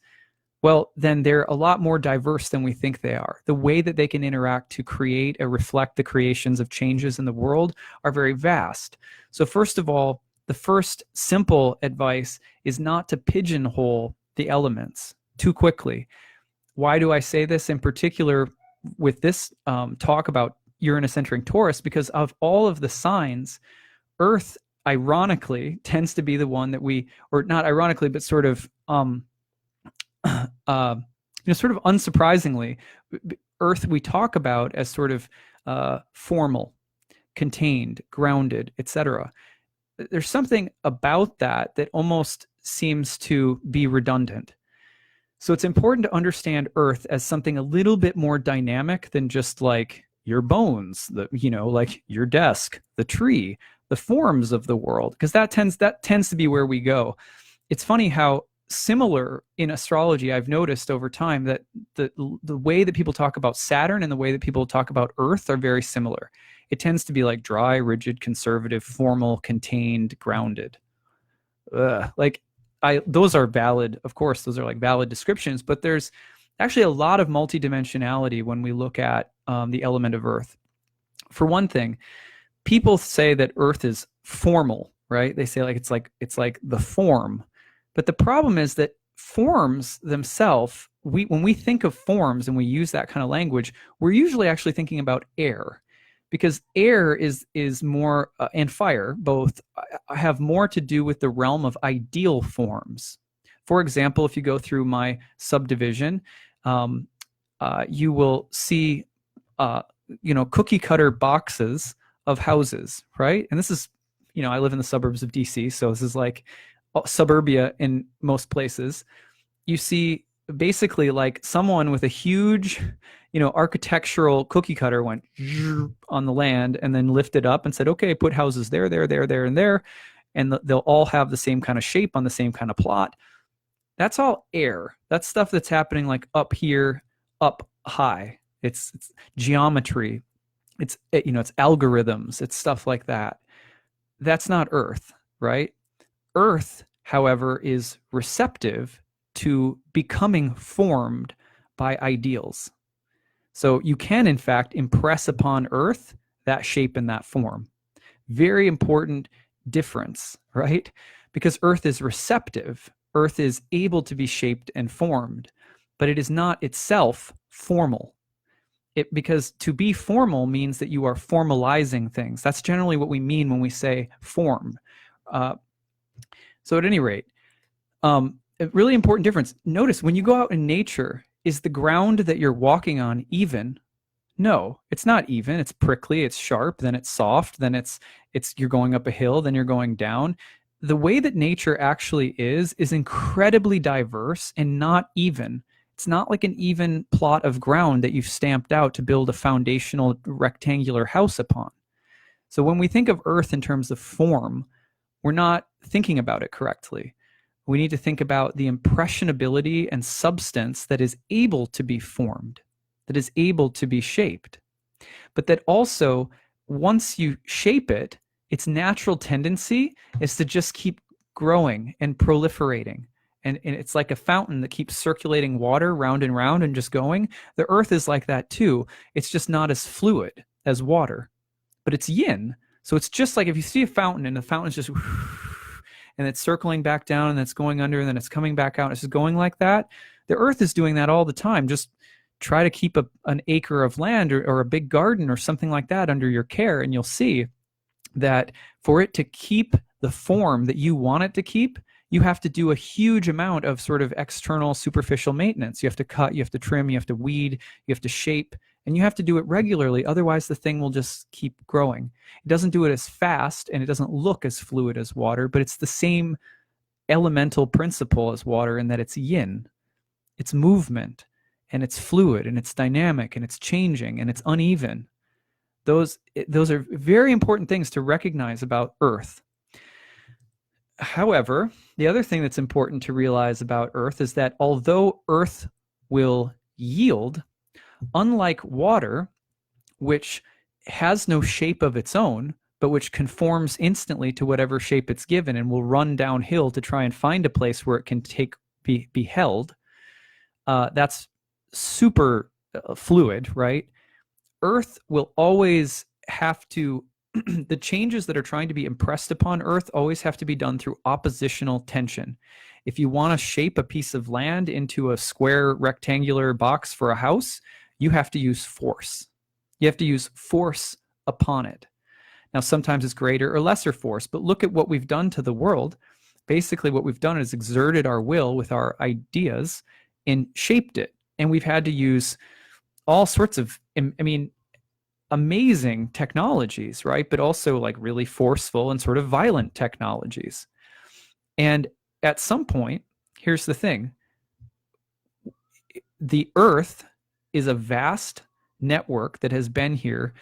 well, then they're a lot more diverse than we think they are. The way that they can interact to create or reflect the creations of changes in the world are very vast. So first of all, the first simple advice is not to pigeonhole the elements too quickly. Why do I say this in particular with this talk about Uranus entering Taurus? Because of all of the signs, Earth, ironically, tends to be the one that or not ironically, but sort of, sort of unsurprisingly, Earth we talk about as sort of formal, contained, grounded, etc. There's something about that almost seems to be redundant. So it's important to understand Earth as something a little bit more dynamic than just like your bones, like your desk, the tree, the forms of the world, because that tends to be where we go. It's funny how similar in astrology I've noticed over time that the way that people talk about Saturn and the way that people talk about Earth are very similar. It tends to be like dry, rigid, conservative, formal, contained, grounded. Those are valid, of course, those are like valid descriptions, but there's actually a lot of multidimensionality when we look at the element of Earth. For one thing, people say that Earth is formal, right? They say it's like the form. But the problem is that forms themselves, when we think of forms and we use that kind of language, we're usually actually thinking about air, because air is more and fire both have more to do with the realm of ideal forms. For example, if you go through my subdivision, you will see cookie cutter boxes of houses, right? And this is, I live in the suburbs of DC, so this is like suburbia in most places. You see basically like someone with a huge, architectural cookie cutter went on the land and then lifted up and said, okay, put houses there, and there. And they'll all have the same kind of shape on the same kind of plot. That's all air. That's stuff that's happening like up here, up high. It's geometry. It's algorithms. It's stuff like that. That's not Earth, right? Earth, however, is receptive to becoming formed by ideals. So you can, in fact, impress upon Earth that shape and that form. Very important difference, right? Because Earth is receptive. Earth is able to be shaped and formed, but it is not itself formal. Because to be formal means that you are formalizing things. That's generally what we mean when we say form. So at any rate, a really important difference. Notice when you go out in nature, is the ground that you're walking on even? No, it's not even. It's prickly, it's sharp, then it's soft, then it's you're going up a hill, then you're going down. The way that nature actually is incredibly diverse and not even. It's not like an even plot of ground that you've stamped out to build a foundational rectangular house upon. So when we think of Earth in terms of form, we're not thinking about it correctly. We need to think about the impressionability and substance that is able to be formed, that is able to be shaped. But that also, once you shape it, its natural tendency is to just keep growing and proliferating. And it's like a fountain that keeps circulating water round and round and just going. The Earth is like that too. It's just not as fluid as water, but it's yin. So it's just like if you see a fountain and the fountain is just and it's circling back down and it's going under and then it's coming back out. It's just going like that. The Earth is doing that all the time. Just try to keep an acre of land or a big garden or something like that under your care, and you'll see that for it to keep the form that you want it to keep, you have to do a huge amount of sort of external superficial maintenance. You have to cut, you have to trim, you have to weed, you have to shape, and you have to do it regularly. Otherwise, the thing will just keep growing. It doesn't do it as fast, and it doesn't look as fluid as water, but it's the same elemental principle as water in that it's yin. It's movement, and it's fluid, and it's dynamic, and it's changing, and it's uneven. Those are very important things to recognize about Earth. However, the other thing that's important to realize about Earth is that although Earth will yield, unlike water, which has no shape of its own, but which conforms instantly to whatever shape it's given and will run downhill to try and find a place where it can be held, that's super fluid, right? Earth will always have to, the changes that are trying to be impressed upon Earth always have to be done through oppositional tension. If you want to shape a piece of land into a square rectangular box for a house, you have to use force. You have to use force upon it. Now, sometimes it's greater or lesser force, but look at what we've done to the world. Basically, what we've done is exerted our will with our ideas and shaped it. And we've had to use all sorts of, amazing technologies, right? But also like really forceful and sort of violent technologies. And at some point, here's the thing. The Earth is a vast network that has been here,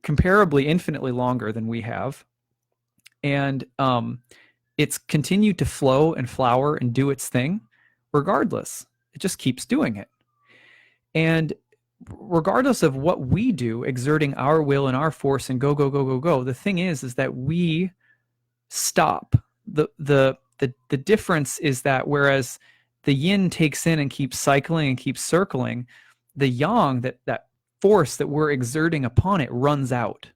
comparably infinitely longer than we have. And it's continued to flow and flower and do its thing regardless. It just keeps doing it. And regardless of what we do, exerting our will and our force and go, the thing is that we stop. The difference is that whereas the yin takes in and keeps cycling and keeps circling, the yang, that force that we're exerting upon it, runs out.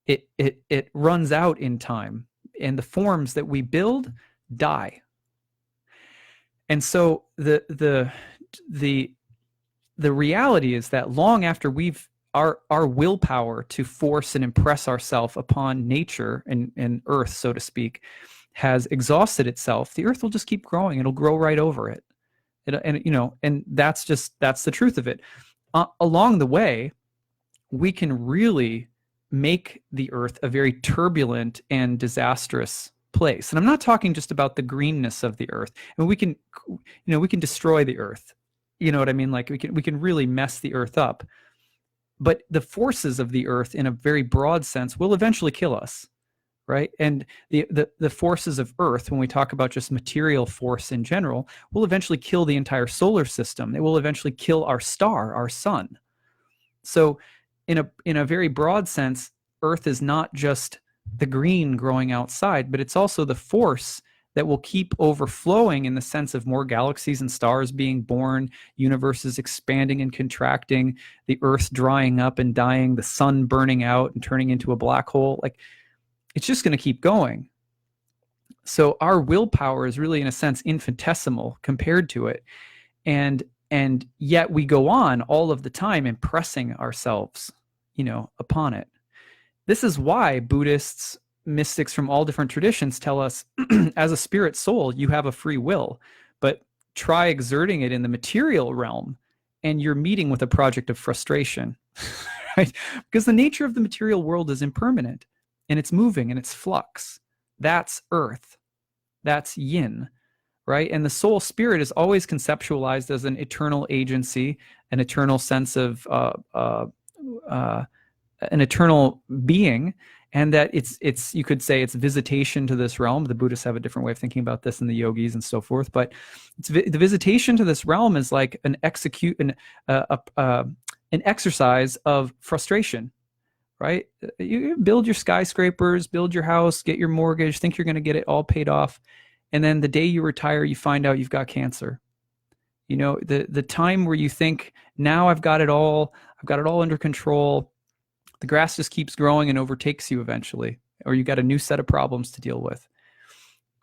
It runs out in time, and the forms that we build die. And so the reality is that long after our willpower to force and impress ourselves upon nature and Earth, so to speak, has exhausted itself, the Earth will just keep growing. It'll grow right over it. And that's the truth of it. Along the way, we can really make the Earth a very turbulent and disastrous place. And I'm not talking just about the greenness of the Earth. I mean, we can destroy the Earth. You know what I mean? Like we can really mess the Earth up. But the forces of the Earth, in a very broad sense, will eventually kill us, right? And the forces of Earth, when we talk about just material force in general, will eventually kill the entire solar system. It will eventually kill our star, our sun. So in a very broad sense, Earth is not just the green growing outside, but it's also the force that will keep overflowing in the sense of more galaxies and stars being born, universes expanding and contracting, the Earth drying up and dying, the sun burning out and turning into a black hole. Like, it's just going to keep going. So our willpower is really, in a sense, infinitesimal compared to it. And yet we go on all of the time impressing ourselves, upon it. This is why Buddhists, mystics from all different traditions tell us, as a spirit soul, you have a free will, but try exerting it in the material realm, and you're meeting with a project of frustration, right? Because the nature of the material world is impermanent, and it's moving and it's flux. That's earth. That's yin, right? And the soul spirit is always conceptualized as an eternal agency, an eternal sense of an eternal being, and that it's you could say it's visitation to this realm. The Buddhists have a different way of thinking about this, and the yogis and so forth. But the visitation to this realm is like an exercise of frustration, right? You build your skyscrapers, build your house, get your mortgage, think you're going to get it all paid off, and then the day you retire, you find out you've got cancer. The time where you think, now I've got it all under control, the grass just keeps growing and overtakes you eventually, or you got a new set of problems to deal with.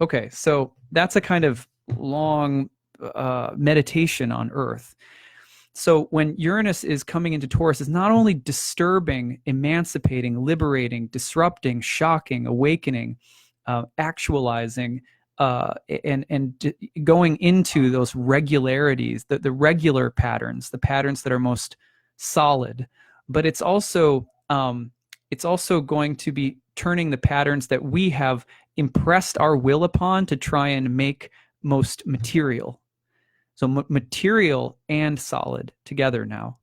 Okay, so that's a kind of long meditation on Earth. So when Uranus is coming into Taurus, it's not only disturbing, emancipating, liberating, disrupting, shocking, awakening, actualizing, and going into those regularities, the regular patterns, the patterns that are most solid, but it's also going to be turning the patterns that we have impressed our will upon to try and make most material. So material and solid together now,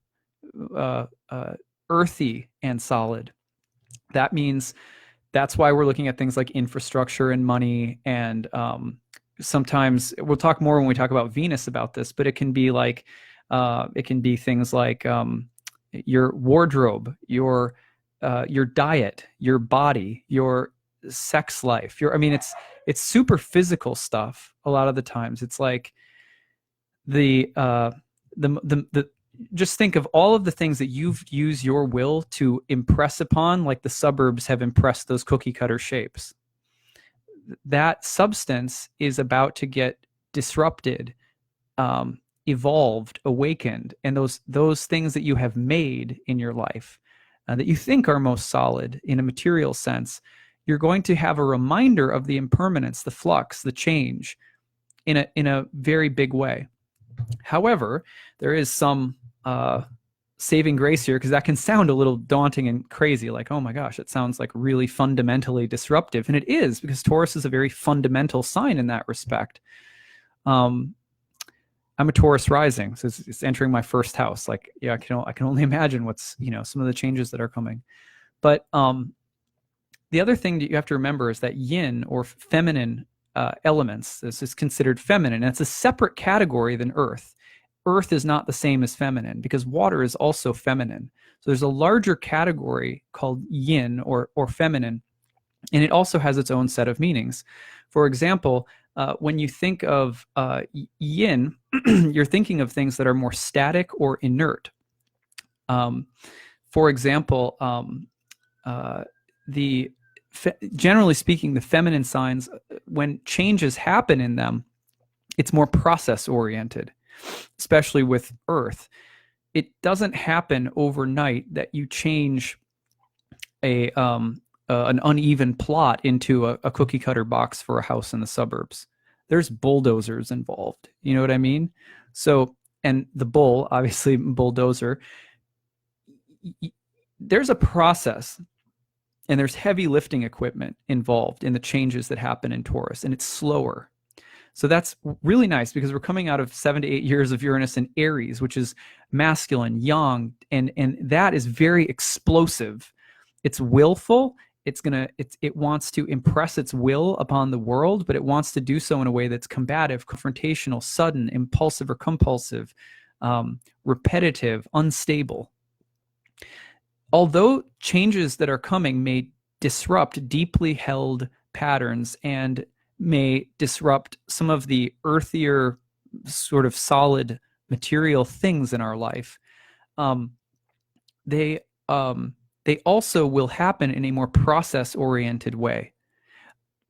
earthy and solid. That means that's why we're looking at things like infrastructure and money, and sometimes we'll talk more when we talk about Venus about this, but it can be like things like your wardrobe, your diet, your body, your sex life. It's super physical stuff. A lot of the times, it's like the just think of all of the things that you've used your will to impress upon, like the suburbs have impressed those cookie cutter shapes. That substance is about to get disrupted, evolved, awakened, and those things that you have made in your life that you think are most solid in a material sense, you're going to have a reminder of the impermanence, the flux, the change in a very big way. However, there is some saving grace here, because that can sound a little daunting and crazy, like, oh my gosh, it sounds like really fundamentally disruptive. And it is, because Taurus is a very fundamental sign in that respect. I'm a Taurus rising, so it's entering my first house. Like, yeah, I can only imagine what's, some of the changes that are coming. But the other thing that you have to remember is that yin, or feminine elements, this is considered feminine, and it's a separate category than earth. Earth is not the same as feminine, because water is also feminine. So there's a larger category called yin, or feminine, and it also has its own set of meanings. For example, when you think of yin, you're thinking of things that are more static or inert. For example, generally speaking, the feminine signs, when changes happen in them, it's more process oriented, especially with Earth. It doesn't happen overnight that you change an uneven plot into a cookie cutter box for a house in the suburbs. There's bulldozers involved. You know what I mean? So, and the bull, obviously bulldozer, there's a process, and there's heavy lifting equipment involved in the changes that happen in Taurus, and it's slower. So that's really nice, because we're coming out of 7 to 8 years of Uranus in Aries, which is masculine, yang, and that is very explosive. It's willful. It wants to impress its will upon the world, but it wants to do so in a way that's combative, confrontational, sudden, impulsive or compulsive, repetitive, unstable. Although changes that are coming may disrupt deeply held patterns and may disrupt some of the earthier, sort of solid material things in our life, they also will happen in a more process-oriented way.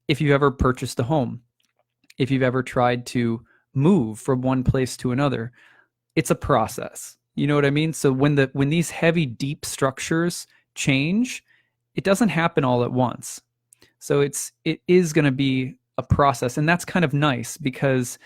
if you've ever purchased a home, if you've ever tried to move from one place to another, it's a process. You know what I mean? So when these heavy, deep structures change, it doesn't happen all at once. So it is going to be a process, and that's kind of nice because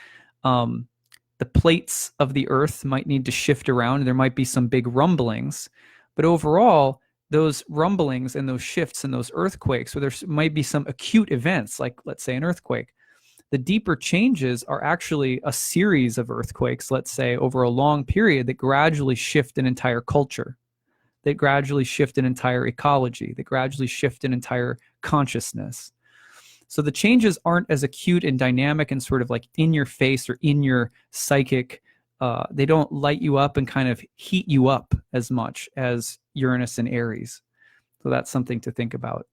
the plates of the Earth might need to shift around. There might be some big rumblings, but overall, those rumblings and those shifts and those earthquakes, or there might be some acute events, like let's say an earthquake. The deeper changes are actually a series of earthquakes, let's say, over a long period that gradually shift an entire culture, that gradually shift an entire ecology, that gradually shift an entire consciousness. So the changes aren't as acute and dynamic and sort of like in your face or in your psychic. They don't light you up and kind of heat you up as much as Uranus and Aries. So that's something to think about.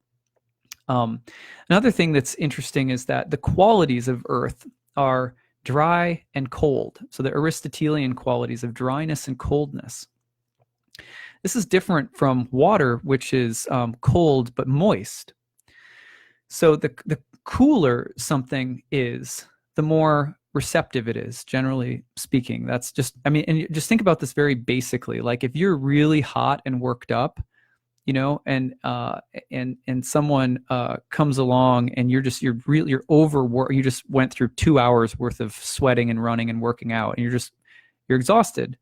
Another thing that's interesting is that the qualities of Earth are dry and cold. So the Aristotelian qualities of dryness and coldness. This is different from water, which is cold but moist. So the cooler something is, the more receptive it is, generally speaking. That's just, I mean, and just think about this very basically. Like if you're really hot and worked up, you know, and someone comes along and you're overworked. You just went through 2 hours worth of sweating and running and working out, and you're exhausted.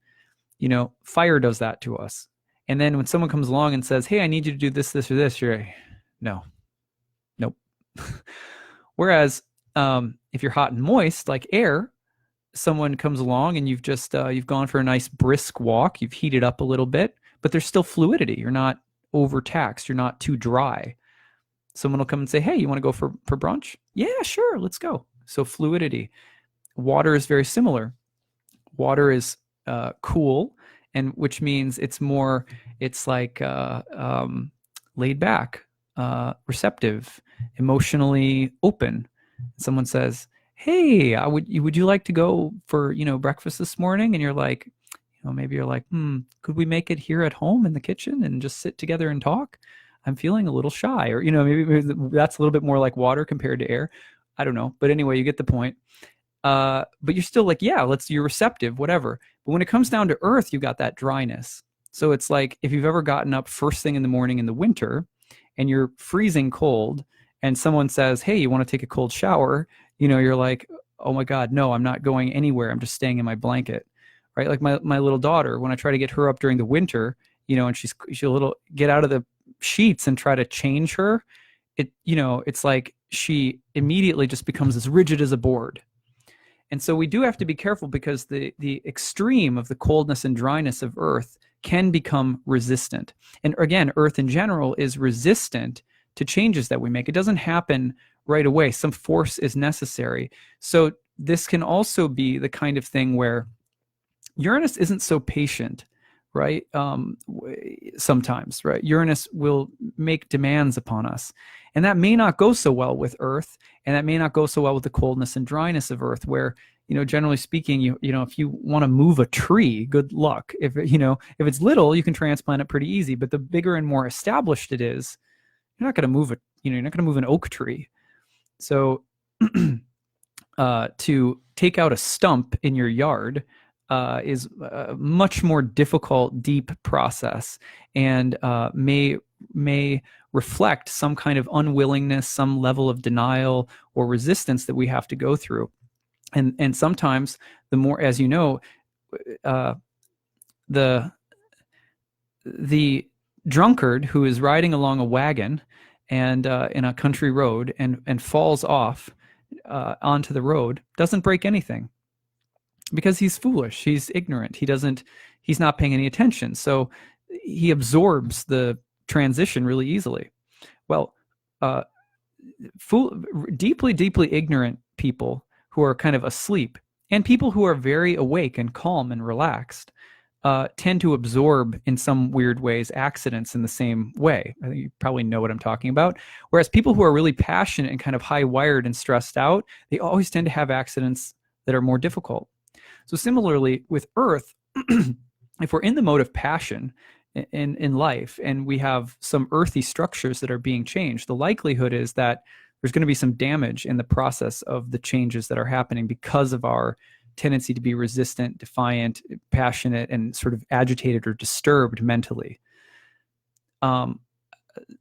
You know, fire does that to us. And then when someone comes along and says, "Hey, I need you to do this, this, or this," you're like, no, nope. Whereas if you're hot and moist, like air, someone comes along and you've gone for a nice brisk walk, you've heated up a little bit, but there's still fluidity. You're not overtaxed. You're not too dry. Someone will come and say, "Hey, you want to go for brunch?" "Yeah, sure. Let's go." So fluidity. Water is very similar. Water is cool, and which means it's like laid back, receptive, emotionally open. Someone says, "Hey, would you like to go for, breakfast this morning?" And you're like, maybe you're like, could we make it here at home in the kitchen and just sit together and talk? I'm feeling a little shy. Or, maybe that's a little bit more like water compared to air. I don't know. But anyway, you get the point. But you're still like, yeah, you're receptive, whatever. But when it comes down to Earth, you got that dryness. So it's like if you've ever gotten up first thing in the morning in the winter and you're freezing cold and someone says, "Hey, you want to take a cold shower?" You're like, "Oh my God, no, I'm not going anywhere. I'm just staying in my blanket." Right? Like my little daughter, when I try to get her up during the winter, and she'll get out of the sheets and try to change her, it's like she immediately just becomes as rigid as a board. And so we do have to be careful because the extreme of the coldness and dryness of Earth can become resistant. And again, Earth in general is resistant to changes that we make. It doesn't happen right away. Some force is necessary. So this can also be the kind of thing where Uranus isn't so patient, right? Sometimes, right? Uranus will make demands upon us. And that may not go so well with Earth, and that may not go so well with the coldness and dryness of Earth, where, generally speaking, if you want to move a tree, good luck. If it's little, you can transplant it pretty easy, but the bigger and more established it is, you're not going to move you're not going to move an oak tree. So to take out a stump in your yard is a much more difficult, deep process, and may reflect some kind of unwillingness, some level of denial or resistance that we have to go through. And sometimes the more, as you know, the drunkard who is riding along a wagon and in a country road and falls off onto the road doesn't break anything. Because he's foolish, he's ignorant, he's not paying any attention. So he absorbs the transition really easily. Well, deeply, deeply ignorant people who are kind of asleep and people who are very awake and calm and relaxed tend to absorb in some weird ways accidents in the same way. I think you probably know what I'm talking about. Whereas people who are really passionate and kind of high-wired and stressed out, they always tend to have accidents that are more difficult. So similarly with Earth, if we're in the mode of passion in life and we have some earthy structures that are being changed, the likelihood is that there's going to be some damage in the process of the changes that are happening because of our tendency to be resistant, defiant, passionate, and sort of agitated or disturbed mentally. And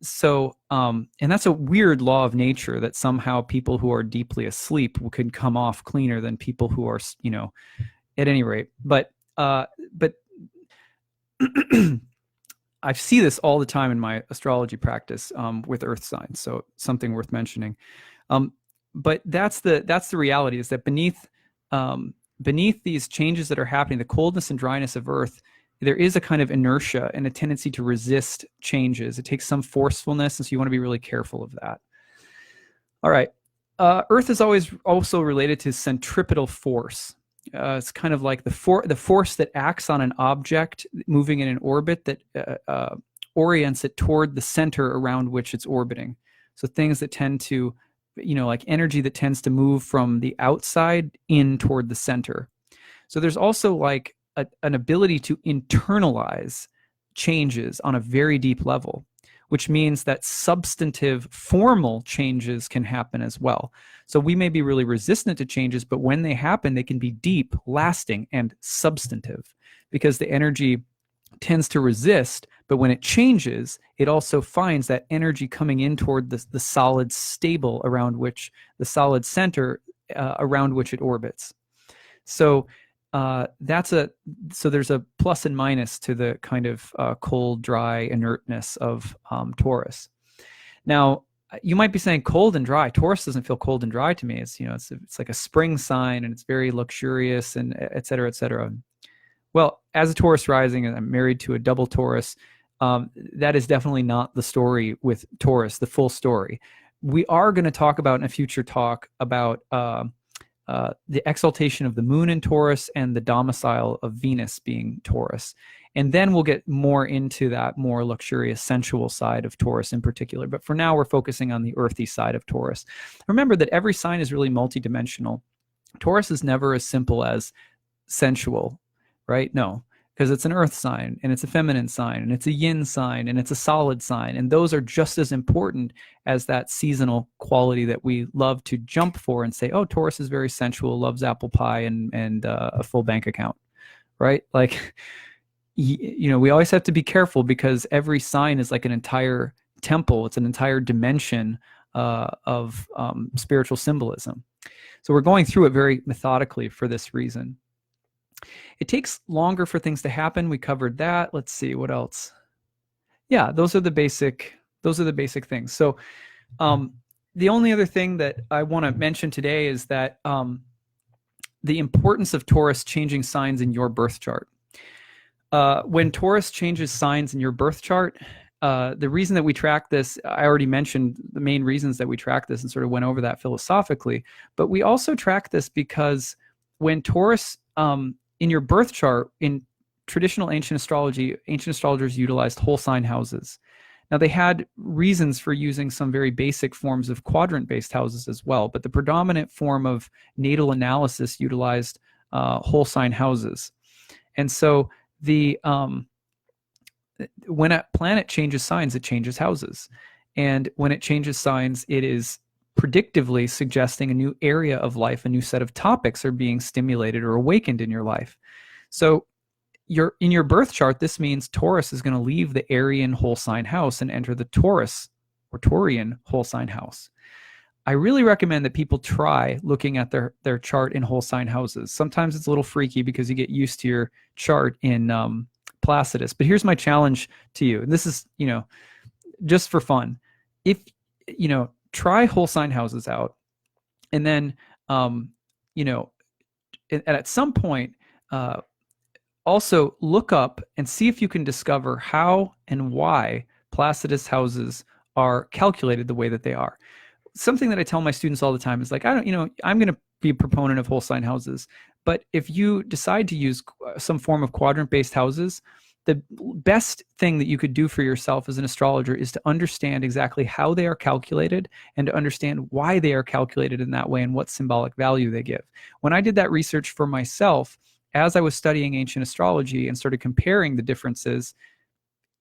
that's a weird law of nature, that somehow people who are deeply asleep can come off cleaner than people who are, at any rate. But I see this all the time in my astrology practice with earth signs. So something worth mentioning. But that's the reality, is that beneath these changes that are happening, the coldness and dryness of Earth, there is a kind of inertia and a tendency to resist changes. It takes some forcefulness, and so you want to be really careful of that. All right. Earth is always also related to centripetal force. It's kind of like the force that acts on an object moving in an orbit that orients it toward the center around which it's orbiting. So things that tend to, like energy that tends to move from the outside in toward the center. So there's also like an ability to internalize changes on a very deep level, which means that substantive, formal changes can happen as well. So we may be really resistant to changes, but when they happen, they can be deep, lasting, and substantive, because the energy tends to resist, but when it changes, it also finds that energy coming in toward the solid stable around which, the solid center around which it orbits. So so there's a plus and minus to the kind of cold, dry inertness of Taurus. Now, you might be saying cold and dry. Taurus doesn't feel cold and dry to me. It's it's like a spring sign, and it's very luxurious, and et cetera, et cetera. Well, as a Taurus rising, and I'm married to a double Taurus, that is definitely not the story with Taurus, the full story. We are going to talk about in a future talk about the exaltation of the moon in Taurus and the domicile of Venus being Taurus. And then we'll get more into that more luxurious, sensual side of Taurus in particular. But for now, we're focusing on the earthy side of Taurus. Remember that every sign is really multidimensional. Taurus is never as simple as sensual, right? No, because it's an earth sign, and it's a feminine sign, and it's a yin sign, and it's a solid sign. And those are just as important as that seasonal quality that we love to jump for and say, oh, Taurus is very sensual, loves apple pie and a full bank account, right? Like, we always have to be careful, because every sign is like an entire temple. It's an entire dimension of spiritual symbolism. So we're going through it very methodically for this reason. It takes longer for things to happen. We covered that. Let's see what else. Yeah, those are the basic things. So the only other thing that I want to mention today is that the importance of Taurus changing signs in your birth chart. When Taurus changes signs in your birth chart, the reason that we track this, I already mentioned the main reasons that we track this and sort of went over that philosophically, but we also track this because when Taurus, in your birth chart, in traditional ancient astrology, ancient astrologers utilized whole sign houses. Now, they had reasons for using some very basic forms of quadrant-based houses as well, but the predominant form of natal analysis utilized whole sign houses. And so when a planet changes signs, it changes houses. And when it changes signs, it is predictively suggesting a new area of life, a new set of topics are being stimulated or awakened in your life. So in your birth chart, this means Taurus is going to leave the Arian whole sign house and enter the Taurus or Taurian whole sign house. I really recommend that people try looking at their chart in whole sign houses. Sometimes it's a little freaky because you get used to your chart in Placidus. But here's my challenge to you. And this is, just for fun. If, try whole sign houses out, and then, and at some point, also look up and see if you can discover how and why Placidus houses are calculated the way that they are. Something that I tell my students all the time is like, I'm going to be a proponent of whole sign houses, but if you decide to use some form of quadrant-based houses, the best thing that you could do for yourself as an astrologer is to understand exactly how they are calculated and to understand why they are calculated in that way and what symbolic value they give. When I did that research for myself, as I was studying ancient astrology and started comparing the differences,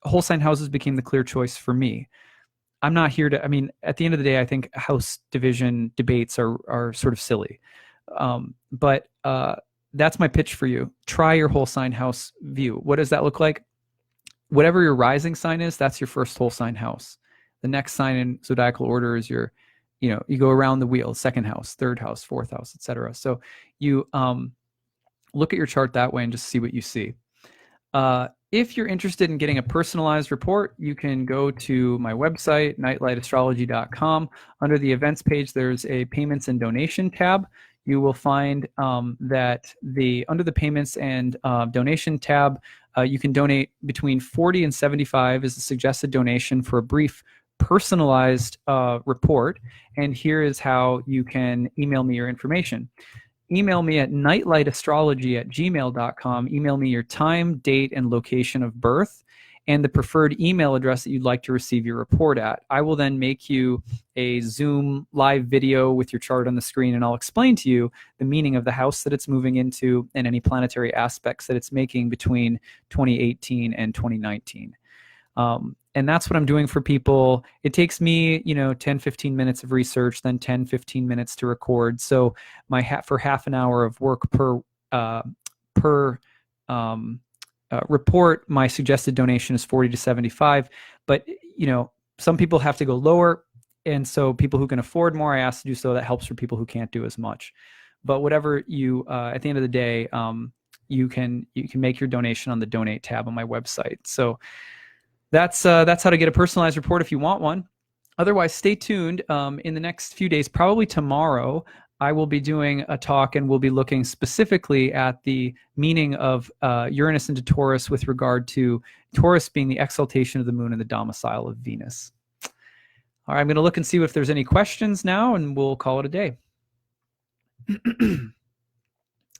whole sign houses became the clear choice for me. I'm not here to, I mean, at the end of the day, I think house division debates are sort of silly. But that's my pitch for you. Try your whole sign house view. What does that look like? Whatever your rising sign is, that's your first whole sign house. The next sign in zodiacal order is your, you go around the wheel, second house, third house, fourth house, etc. So you look at your chart that way and just see what you see. If you're interested in getting a personalized report, you can go to my website, nightlightastrology.com. Under the events page, there's a payments and donation tab. You will find that under the payments and donation tab, you can donate between $40 and $75 is the suggested donation for a brief personalized report. And here is how you can email me your information. Email me at nightlightastrology@gmail.com. Email me your time, date, and location of birth, and the preferred email address that you'd like to receive your report at. I will then make you a Zoom live video with your chart on the screen, and I'll explain to you the meaning of the house that it's moving into and any planetary aspects that it's making between 2018 and 2019. And that's what I'm doing for people. It takes me, 10, 15 minutes of research, then 10, 15 minutes to record. So for half an hour of work per report, my suggested donation is 40 to 75. But, some people have to go lower. And so people who can afford more, I ask to do so. That helps for people who can't do as much. But whatever you, at the end of the day, you can make your donation on the donate tab on my website. So that's how to get a personalized report if you want one. Otherwise, stay tuned. In the next few days, probably tomorrow, I will be doing a talk and we'll be looking specifically at the meaning of Uranus into Taurus with regard to Taurus being the exaltation of the moon and the domicile of Venus. All right, I'm going to look and see if there's any questions now, and we'll call it a day.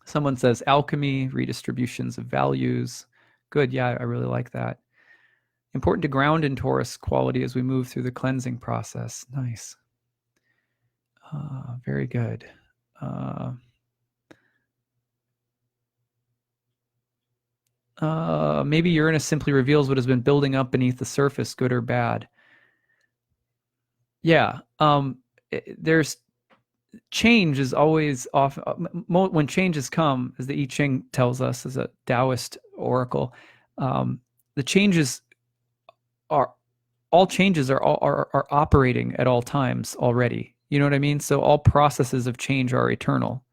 Someone says alchemy, redistributions of values. Good, yeah, I really like that. Important to ground in Taurus quality as we move through the cleansing process. Nice. Very good. Maybe Uranus simply reveals what has been building up beneath the surface, good or bad. Yeah. There's change is always off. When changes come, as the I Ching tells us, as a Taoist oracle, the changes all changes are operating at all times already. You know what I mean? So all processes of change are eternal.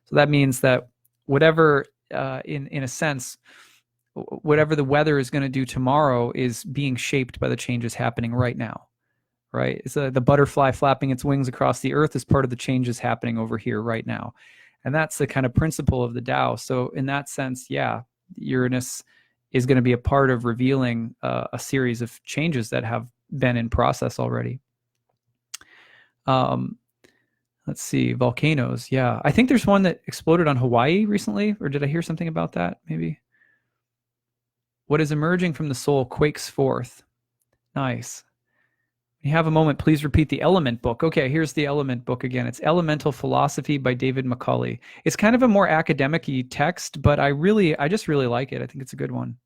So that means that whatever, in a sense, whatever the weather is going to do tomorrow is being shaped by the changes happening right now, right? It's the butterfly flapping its wings across the earth is part of the changes happening over here right now. And that's the kind of principle of the Tao. So in that sense, yeah, Uranus is going to be a part of revealing a series of changes that have been in process already. Let's see, volcanoes. Yeah, I think there's one that exploded on Hawaii recently, or did I hear something about that? Maybe. What is emerging from the soul quakes forth. Nice. When you have a moment, please repeat the Element book. Okay, here's the Element book again. It's Elemental Philosophy by David Macaulay. It's kind of a more academic-y text, but I just really like it. I think it's a good one.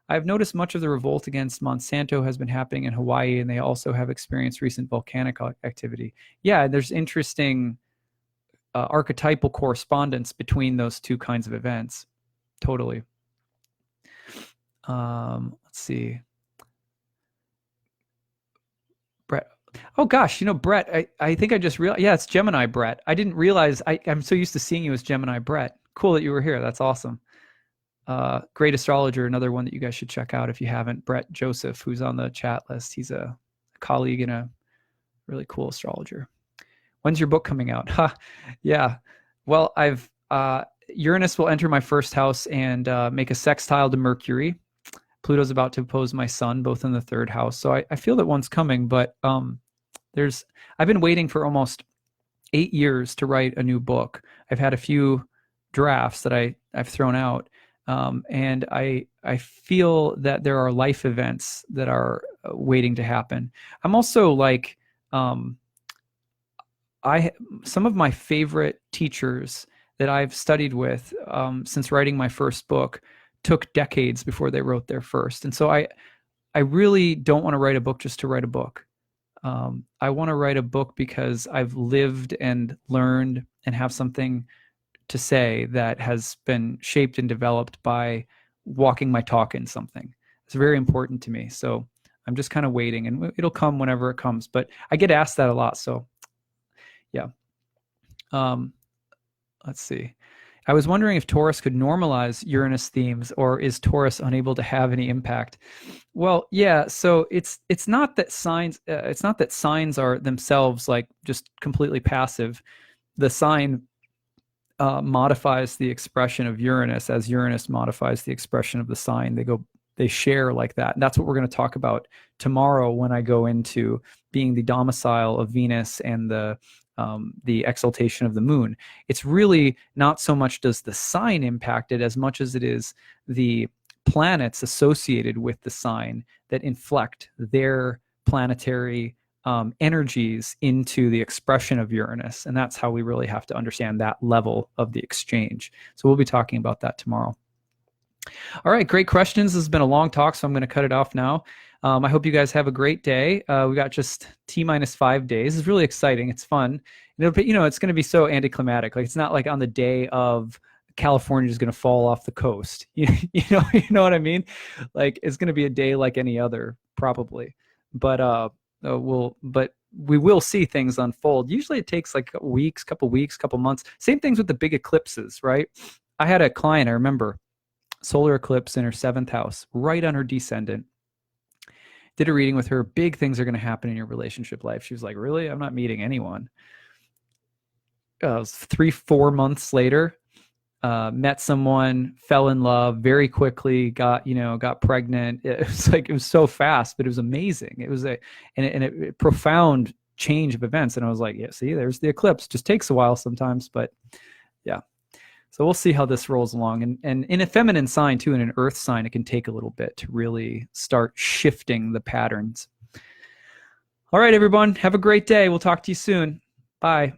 I've noticed much of the revolt against Monsanto has been happening in Hawaii, and they also have experienced recent volcanic activity. Yeah, there's interesting archetypal correspondence between those two kinds of events. Totally. Let's see. Brett. Oh gosh, Brett, I think I just realized, yeah, it's Gemini Brett. I didn't realize, I'm so used to seeing you as Gemini Brett. Cool that you were here. That's awesome. Great astrologer, another one that you guys should check out if you haven't. Brett Joseph, who's on the chat list. He's a colleague and a really cool astrologer. When's your book coming out? Yeah. Well, Uranus will enter my first house and make a sextile to Mercury. Pluto's about to oppose my sun, both in the third house. So I feel that one's coming, but I've been waiting for almost 8 years to write a new book. I've had a few drafts that I've thrown out. And I feel that there are life events that are waiting to happen. I'm also like, some of my favorite teachers that I've studied with since writing my first book took decades before they wrote their first. And so I really don't want to write a book just to write a book. I want to write a book because I've lived and learned and have something to say that has been shaped and developed by walking my talk in something. It's very important to me. So I'm just kind of waiting, and it'll come whenever it comes. But I get asked that a lot. So yeah. Let's see. I was wondering if Taurus could normalize Uranus themes, or is Taurus unable to have any impact? Well, yeah. So it's not that signs are themselves like just completely passive. The sign modifies the expression of Uranus as Uranus modifies the expression of the sign. They share like that. And that's what we're going to talk about tomorrow when I go into being the domicile of Venus and the exaltation of the moon. It's really not so much does the sign impact it as much as it is the planets associated with the sign that inflect their planetary energies into the expression of Uranus. And that's how we really have to understand that level of the exchange. So we'll be talking about that tomorrow. All right, great questions. This has been a long talk, so I'm going to cut it off now. I hope you guys have a great day. We got just T-5 days. It's really exciting. It's fun. It's going to be so anticlimactic. Like, it's not like on the day of California is going to fall off the coast. You know what I mean? Like, it's going to be a day like any other, probably. But we will see things unfold. Usually it takes like couple weeks, couple months. Same things with the big eclipses, right? I had a client, I remember, solar eclipse in her 7th house, right on her descendant. Did a reading with her. Big things are going to happen in your relationship life. She was like, really? I'm not meeting anyone. 3-4 months later, met someone, fell in love very quickly, got pregnant. It was so fast, but it was amazing. It was a profound change of events. And I was like, yeah, see, there's the eclipse. Just takes a while sometimes, but yeah. So we'll see how this rolls along. And in a feminine sign too, in an earth sign, it can take a little bit to really start shifting the patterns. All right, everyone, have a great day. We'll talk to you soon. Bye.